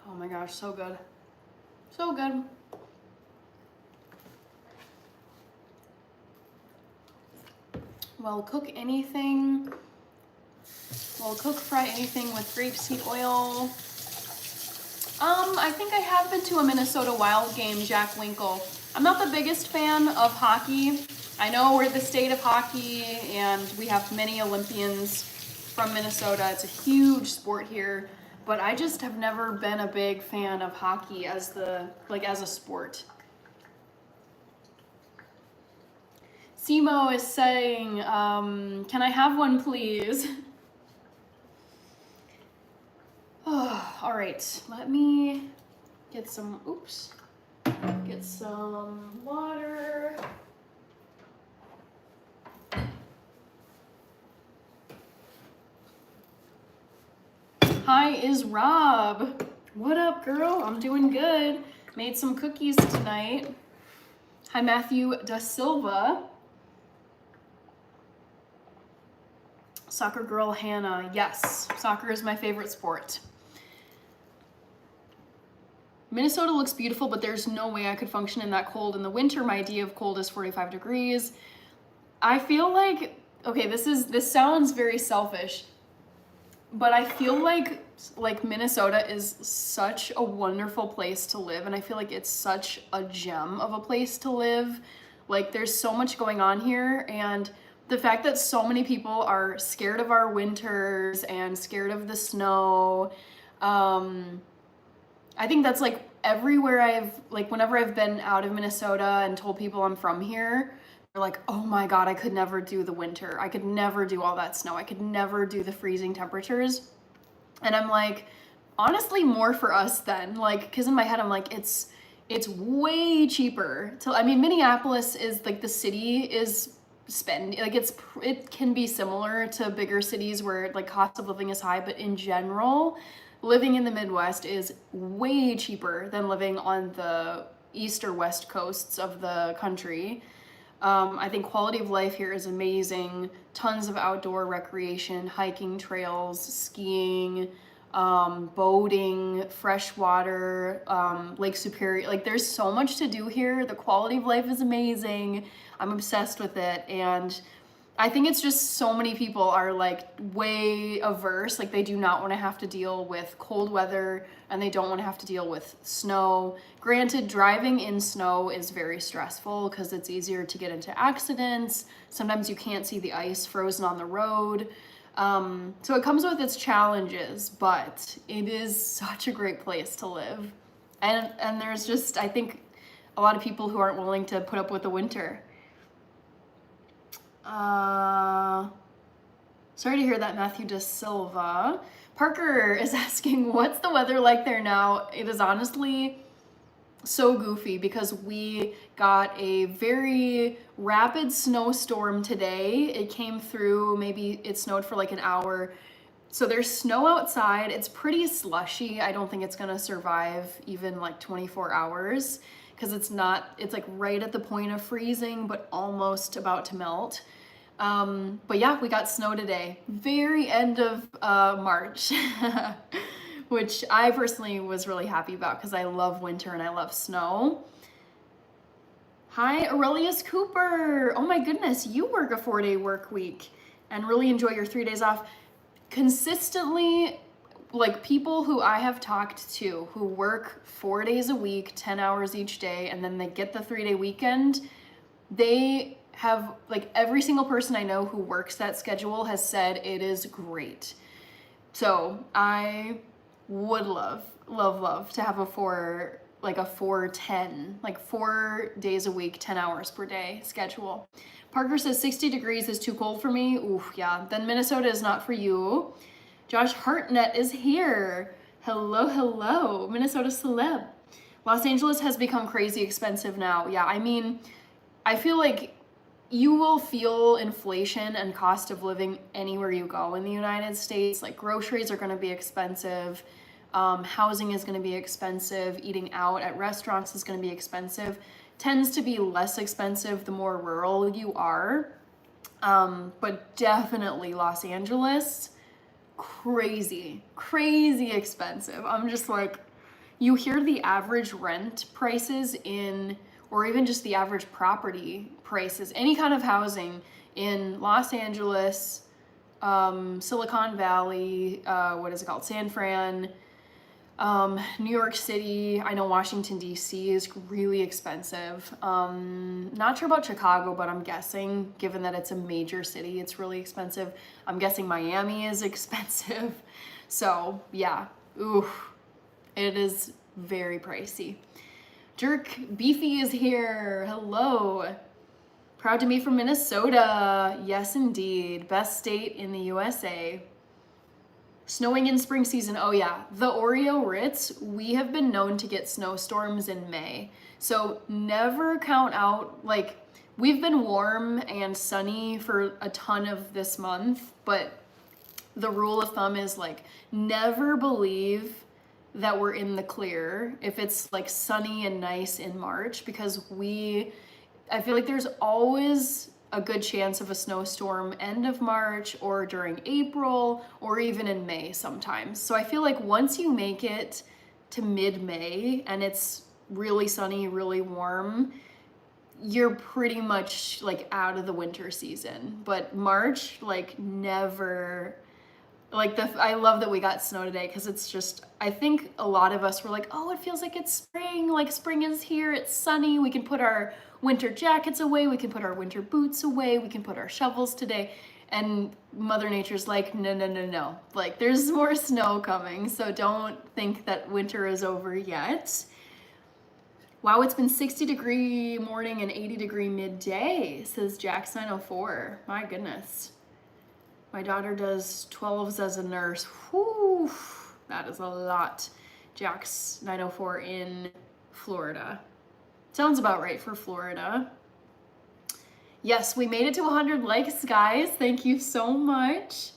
Oh my gosh, so good. So good. Well, cook anything. Well, cook, fry anything with grapeseed oil. I think I have been to a Minnesota Wild game, Jack Winkle. I'm not the biggest fan of hockey, I know we're the state of hockey and we have many Olympians from Minnesota. It's a huge sport here, but I just have never been a big fan of hockey as as a sport. Simo is saying, can I have one, please? Oh, all right, let me get some, get some water. Hi, is Rob. What up, girl? I'm doing good. Made some cookies tonight. Hi, Matthew Da Silva. Soccer girl Hannah. Yes, soccer is my favorite sport. Minnesota looks beautiful, but there's no way I could function in that cold in the winter. My idea of cold is 45 degrees. I feel like, okay, this sounds very selfish, but I feel like Minnesota is such a wonderful place to live, and I feel like it's such a gem of a place to live. Like, there's so much going on here, and the fact that so many people are scared of our winters and scared of the snow, I think that's like everywhere whenever I've been out of Minnesota and told people I'm from here, they're like, oh my God, I could never do the winter. I could never do all that snow. I could never do the freezing temperatures. And I'm like, honestly, more for us then. Like, cause in my head, I'm like, it's way cheaper Minneapolis is like, the city is it can be similar to bigger cities where like cost of living is high, but in general, living in the Midwest is way cheaper than living on the east or west coasts of the country. I think quality of life here is amazing. Tons of outdoor recreation, hiking trails, skiing, boating, freshwater, Lake Superior. Like, there's so much to do here. The quality of life is amazing. I'm obsessed with it. And I think it's just so many people are like way averse. Like, they do not want to have to deal with cold weather and they don't want to have to deal with snow. Granted, driving in snow is very stressful because it's easier to get into accidents. Sometimes you can't see the ice frozen on the road. So it comes with its challenges, but it is such a great place to live. And there's just, I think, a lot of people who aren't willing to put up with the winter. Sorry to hear that, Matthew Da Silva. Parker is asking, what's the weather like there now? It is honestly so goofy because we got a very rapid snowstorm today. It came through, maybe it snowed for like an hour. So there's snow outside. It's pretty slushy. I don't think it's gonna survive even like 24 hours because it's like right at the point of freezing, but almost about to melt. But yeah, we got snow today, very end of March, which I personally was really happy about because I love winter and I love snow. Hi, Aurelius Cooper. Oh my goodness, you work a 4-day work week and really enjoy your 3 days off. Consistently, like, people who I have talked to who work 4 days a week, 10 hours each day, and then they get the 3-day weekend, they have, like, every single person I know who works that schedule has said it is great. So I would love to have a 4-10, like 4 days a week, 10 hours per day schedule. Parker says 60 degrees is too cold for me. Ooh, yeah, then Minnesota is not for you. Josh Hartnett is here. Hello, Minnesota celeb. Los Angeles has become crazy expensive now. Yeah, I mean, I feel like you will feel inflation and cost of living anywhere you go in the United States. Like, groceries are gonna be expensive. Housing is gonna be expensive. Eating out at restaurants is gonna be expensive. Tends to be less expensive the more rural you are. But definitely Los Angeles, crazy expensive. I'm just like, you hear the average rent prices or even just the average property prices, any kind of housing in Los Angeles, Silicon Valley, San Fran, New York City, I know Washington, D.C. is really expensive. Not sure about Chicago, but I'm guessing, given that it's a major city, it's really expensive. I'm guessing Miami is expensive. So, yeah, ooh, it is very pricey. Jerk Beefy is here. Hello. Proud to be from Minnesota. Yes, indeed. Best state in the USA. Snowing in spring season. Oh yeah, the Oreo Ritz, we have been known to get snowstorms in May. So never count out, like, we've been warm and sunny for a ton of this month, but the rule of thumb is like never believe that we're in the clear if it's like sunny and nice in March, because I feel like there's always a good chance of a snowstorm end of March or during April or even in May sometimes. So I feel like once you make it to mid-May and it's really sunny, really warm, you're pretty much like out of the winter season. But March, like never, like I love that we got snow today, because it's just, I think a lot of us were like, oh, it feels like it's spring, like spring is here, it's sunny, we can put our winter jackets away, we can put our winter boots away, we can put our shovels today. And Mother Nature's like, no, no, no, no. Like, there's more snow coming, so don't think that winter is over yet. Wow, it's been 60-degree morning and 80-degree midday, says Jax904. My goodness. My daughter does 12s as a nurse. Whew, that is a lot. Jax904 in Florida. Sounds about right for Florida. Yes, we made it to 100 likes, guys. Thank you so much.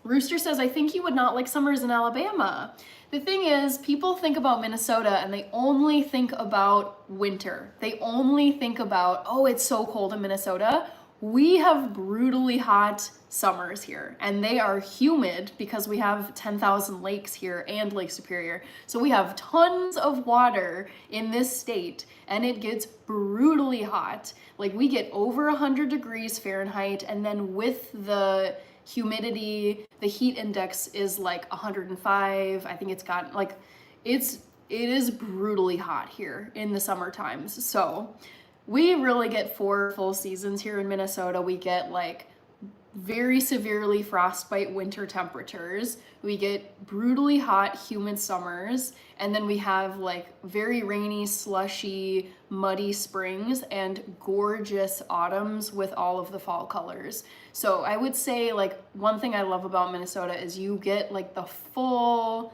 Rooster says, I think you would not like summers in Alabama. The thing is, people think about Minnesota and they only think about winter. They only think about, oh, it's so cold in Minnesota. We have brutally hot summers here, and they are humid because we have 10,000 lakes here and Lake Superior. So we have tons of water in this state, and it gets brutally hot. Like, we get over 100 degrees Fahrenheit, and then with the humidity, the heat index is like 105. I think it's got like, it is brutally hot here in the summer times. So we really get 4 full seasons here in Minnesota. We get like very severely frostbite winter temperatures. We get brutally hot, humid summers. And then we have like very rainy, slushy, muddy springs and gorgeous autumns with all of the fall colors. So I would say like one thing I love about Minnesota is you get like the full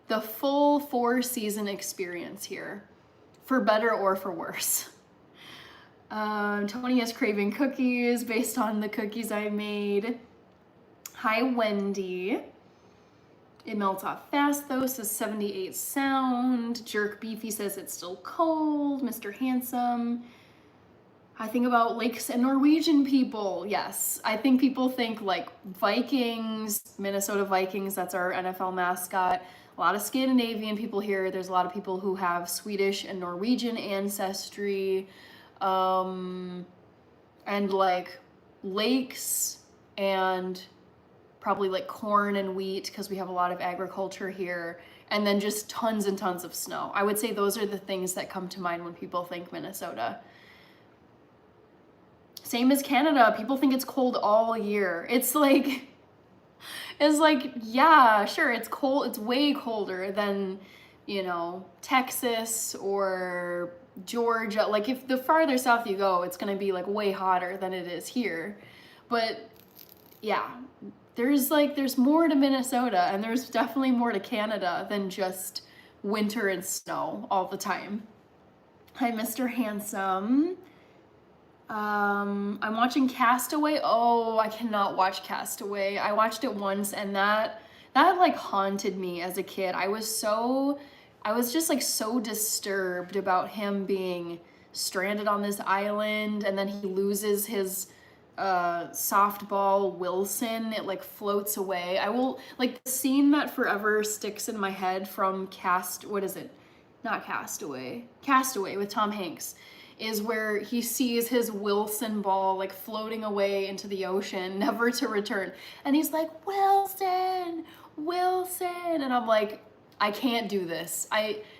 4-season experience here, for better or for worse. Tony is craving cookies based on the cookies I made. Hi, Wendy. It melts off fast though, says 78 sound. Jerk Beefy says it's still cold. Mr. Handsome. I think about lakes and Norwegian people. Yes, I think people think like Vikings, Minnesota Vikings, that's our NFL mascot. A lot of Scandinavian people here. There's a lot of people who have Swedish and Norwegian ancestry. And like lakes and probably like corn and wheat, because we have a lot of agriculture here, and then just tons and tons of snow. I would say those are the things that come to mind when people think Minnesota. Same as Canada. People think it's cold all year. It's like, yeah, sure, it's cold. It's way colder than, you know, Texas or Georgia. Like, if the farther south you go, it's gonna be like way hotter than it is here. But yeah, there's more to Minnesota, and there's definitely more to Canada than just winter and snow all the time. Hi, Mr. Handsome. I'm watching Castaway. Oh, I cannot watch Castaway. I watched it once, and that like haunted me as a kid. I was just like so disturbed about him being stranded on this island, and then he loses his softball Wilson. It like floats away. I will, like, the scene that forever sticks in my head from Castaway with Tom Hanks, is where he sees his Wilson ball like floating away into the ocean, never to return. And he's like, Wilson, and I'm like, I can't do this.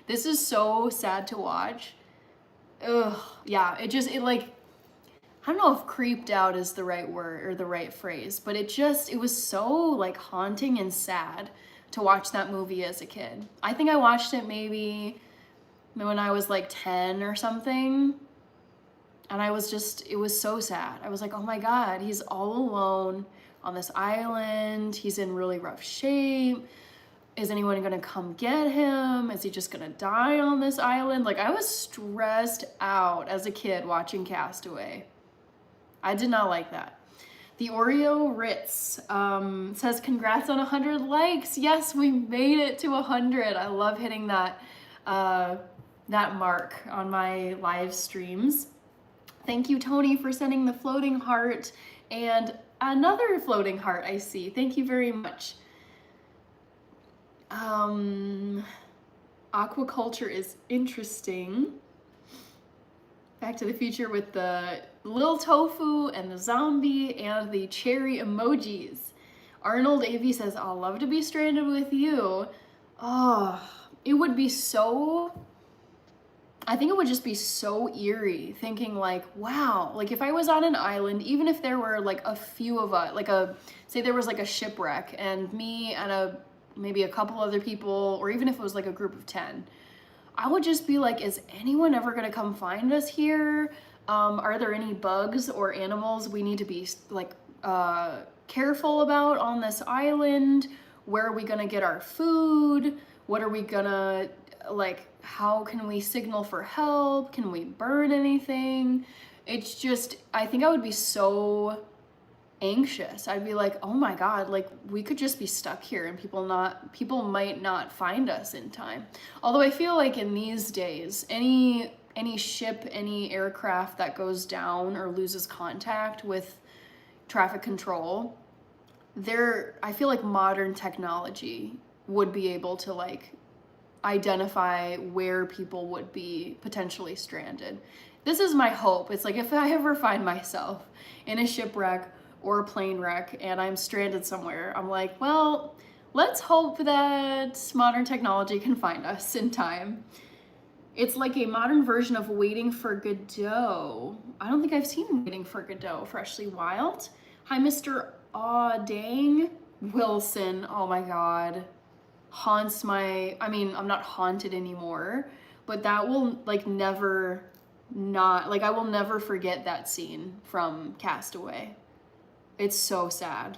This is so sad to watch. Ugh, yeah, it like, I don't know if creeped out is the right word or the right phrase, but it was so like haunting and sad to watch that movie as a kid. I think I watched it maybe when I was like 10 or something. And it was so sad. I was like, oh my God, he's all alone on this island. He's in really rough shape. Is anyone gonna come get him? Is he just gonna die on this island? Like, I was stressed out as a kid watching Castaway. I did not like that. The Oreo Ritz says, congrats on 100 likes. Yes, we made it to 100. I love hitting that mark on my live streams. Thank you, Tony, for sending the floating heart and another floating heart I see. Thank you very much. Aquaculture is interesting. Back to the Future with the little tofu and the zombie and the cherry emojis. Arnold AV says, I'll love to be stranded with you. Oh, it would be so... I think it would just be so eerie thinking like, wow, like if I was on an island, even if there were like a few of us, say there was like a shipwreck and me and maybe a couple other people, or even if it was like a group of 10, I would just be like, is anyone ever gonna come find us here? Are there any bugs or animals we need to be like careful about on this island? Where are we gonna get our food? What are we gonna, like, how can we signal for help? Can we burn anything? It's just, I think I would be so anxious. I'd be like, oh my God, like we could just be stuck here and people might not find us in time. Although I feel like in these days, any ship, any aircraft that goes down or loses contact with traffic control, I feel like modern technology would be able to like identify where people would be potentially stranded. This is my hope. It's like if I ever find myself in a shipwreck or a plane wreck and I'm stranded somewhere, I'm like, well, let's hope that modern technology can find us in time. It's like a modern version of Waiting for Godot. I don't think I've seen Waiting for Godot. Freshly Wild. Hi, Mr. Aw Dang Wilson. Oh my God. Haunts my, I mean, I'm not haunted anymore, but that will like never not, like I will never forget that scene from Castaway. It's so sad.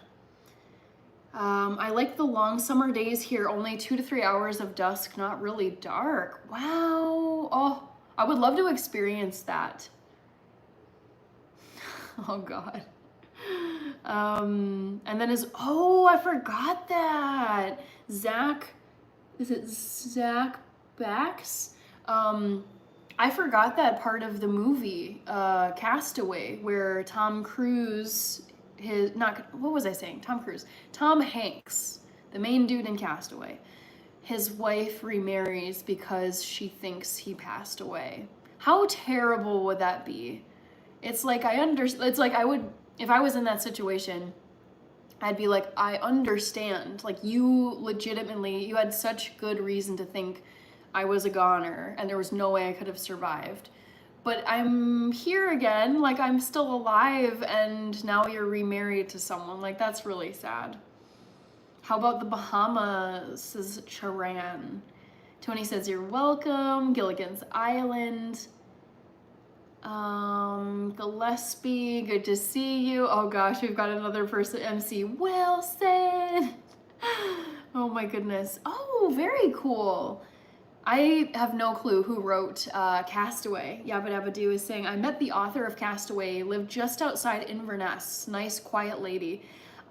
I like the long summer days here, only 2 to 3 hours of dusk, not really dark. Wow. Oh, I would love to experience that. Oh God. And then I forgot that. Is it Zach Bax? I forgot that part of the movie, Castaway, where Tom Cruise, Tom Hanks, the main dude in Castaway, his wife remarries because she thinks he passed away. How terrible would that be? It's like if I was in that situation, I'd be like, I understand. Like you had such good reason to think I was a goner and there was no way I could have survived. But I'm here again, like I'm still alive and now you're remarried to someone. Like that's really sad. How about the Bahamas, says Charan. Tony says, you're welcome. Gilligan's Island. Gillespie, good to see you. Oh gosh, we've got another person, MC Wilson. Oh my goodness. Oh, very cool. I have no clue who wrote Castaway. Yabba Dabba Doo is saying, I met the author of Castaway, lived just outside Inverness. Nice, quiet lady.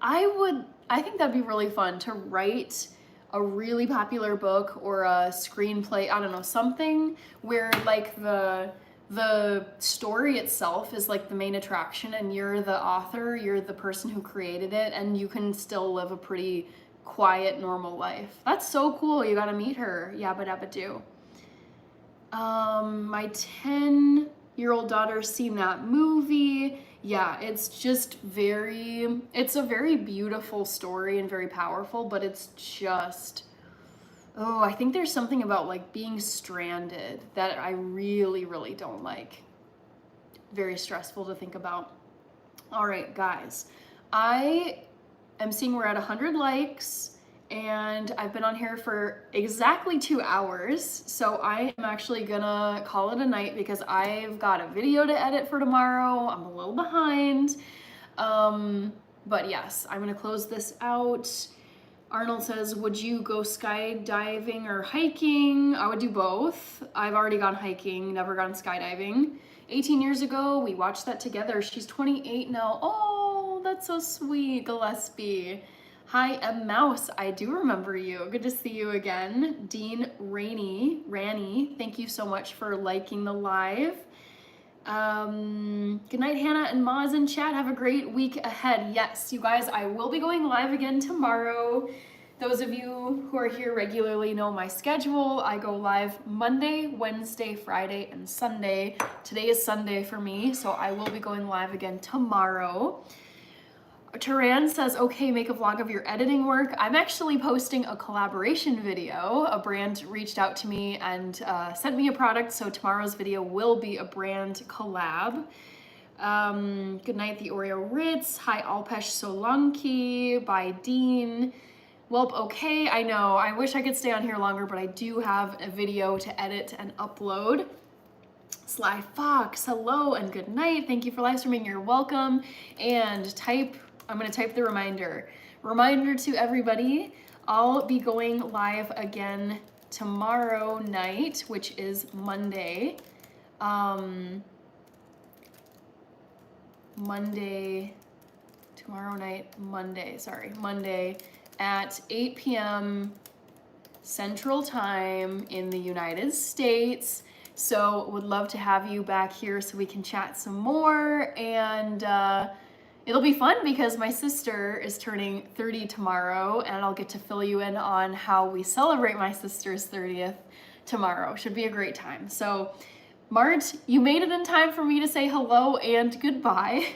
I think that'd be really fun to write a really popular book or a screenplay, I don't know, something where like the story itself is like the main attraction and you're the author, you're the person who created it, and you can still live a pretty quiet, normal life. That's so cool. You gotta meet her. Yabba Dabba Doo. My 10-year-old daughter's seen that movie. Yeah, it's a very beautiful story and very powerful, but it's just Oh, I think there's something about like being stranded that I really, really don't like. Very stressful to think about. All right, guys, I am seeing we're at 100 likes and I've been on here for exactly 2 hours. So I am actually gonna call it a night because I've got a video to edit for tomorrow. I'm a little behind. But yes, I'm gonna close this out. Arnold says, would you go skydiving or hiking? I would do both. I've already gone hiking, never gone skydiving. 18 years ago, we watched that together. She's 28 now. Oh, that's so sweet, Gillespie. Hi, M. Mouse. I do remember you. Good to see you again. Dean Ranny, thank you so much for liking the live. Good night, Hannah and Maz in chat. Have a great week ahead. Yes, you guys, I will be going live again tomorrow. Those of you who are here regularly know my schedule. I go live Monday, Wednesday, Friday, and Sunday. Today is Sunday for me, so I will be going live again tomorrow. Taran says, okay, make a vlog of your editing work. I'm actually posting a collaboration video. A brand reached out to me and sent me a product, so tomorrow's video will be a brand collab. Good night, the Oreo Ritz. Hi, Alpesh Solanki by Dean. Welp, okay, I know. I wish I could stay on here longer, but I do have a video to edit and upload. Sly Fox, hello and good night. Thank you for live streaming. You're welcome. And I'm gonna type the reminder. Reminder to everybody, I'll be going live again tomorrow night, which is Monday. Monday at 8 p.m. Central Time in the United States. So would love to have you back here so we can chat some more, and it'll be fun because my sister is turning 30 tomorrow and I'll get to fill you in on how we celebrate my sister's 30th tomorrow. Should be a great time. So Mart, you made it in time for me to say hello and goodbye.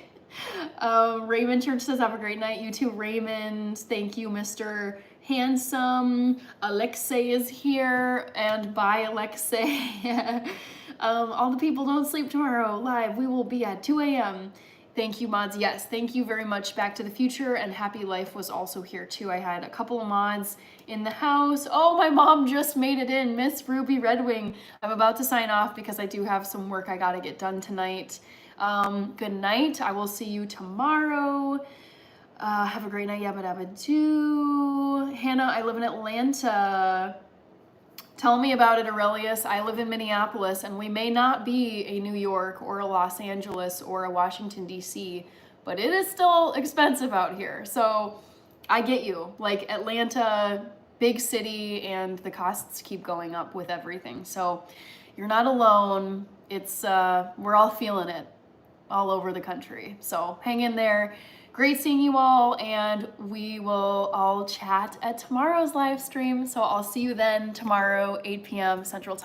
Raymond Church says, have a great night. You too, Raymond. Thank you, Mr. Handsome. Alexei is here, and bye, Alexei. All the people don't sleep tomorrow live. We will be at 2 a.m. Thank you, mods. Yes, thank you very much. Back to the Future and Happy Life was also here too. I had a couple of mods in the house. Oh, my mom just made it in, Miss Ruby Red Wing. I'm about to sign off because I do have some work I gotta get done tonight. Good night. I will see you tomorrow. Have a great night. Yabba dabba doo. Hannah, I live in Atlanta. Tell me about it, Aurelius. I live in Minneapolis, and we may not be a New York or a Los Angeles or a Washington, D.C., but it is still expensive out here. So I get you. Like Atlanta, big city, and the costs keep going up with everything. So you're not alone. It's we're all feeling it all over the country. So hang in there. Great seeing you all, and we will all chat at tomorrow's live stream. So I'll see you then tomorrow, 8 p.m. Central Time.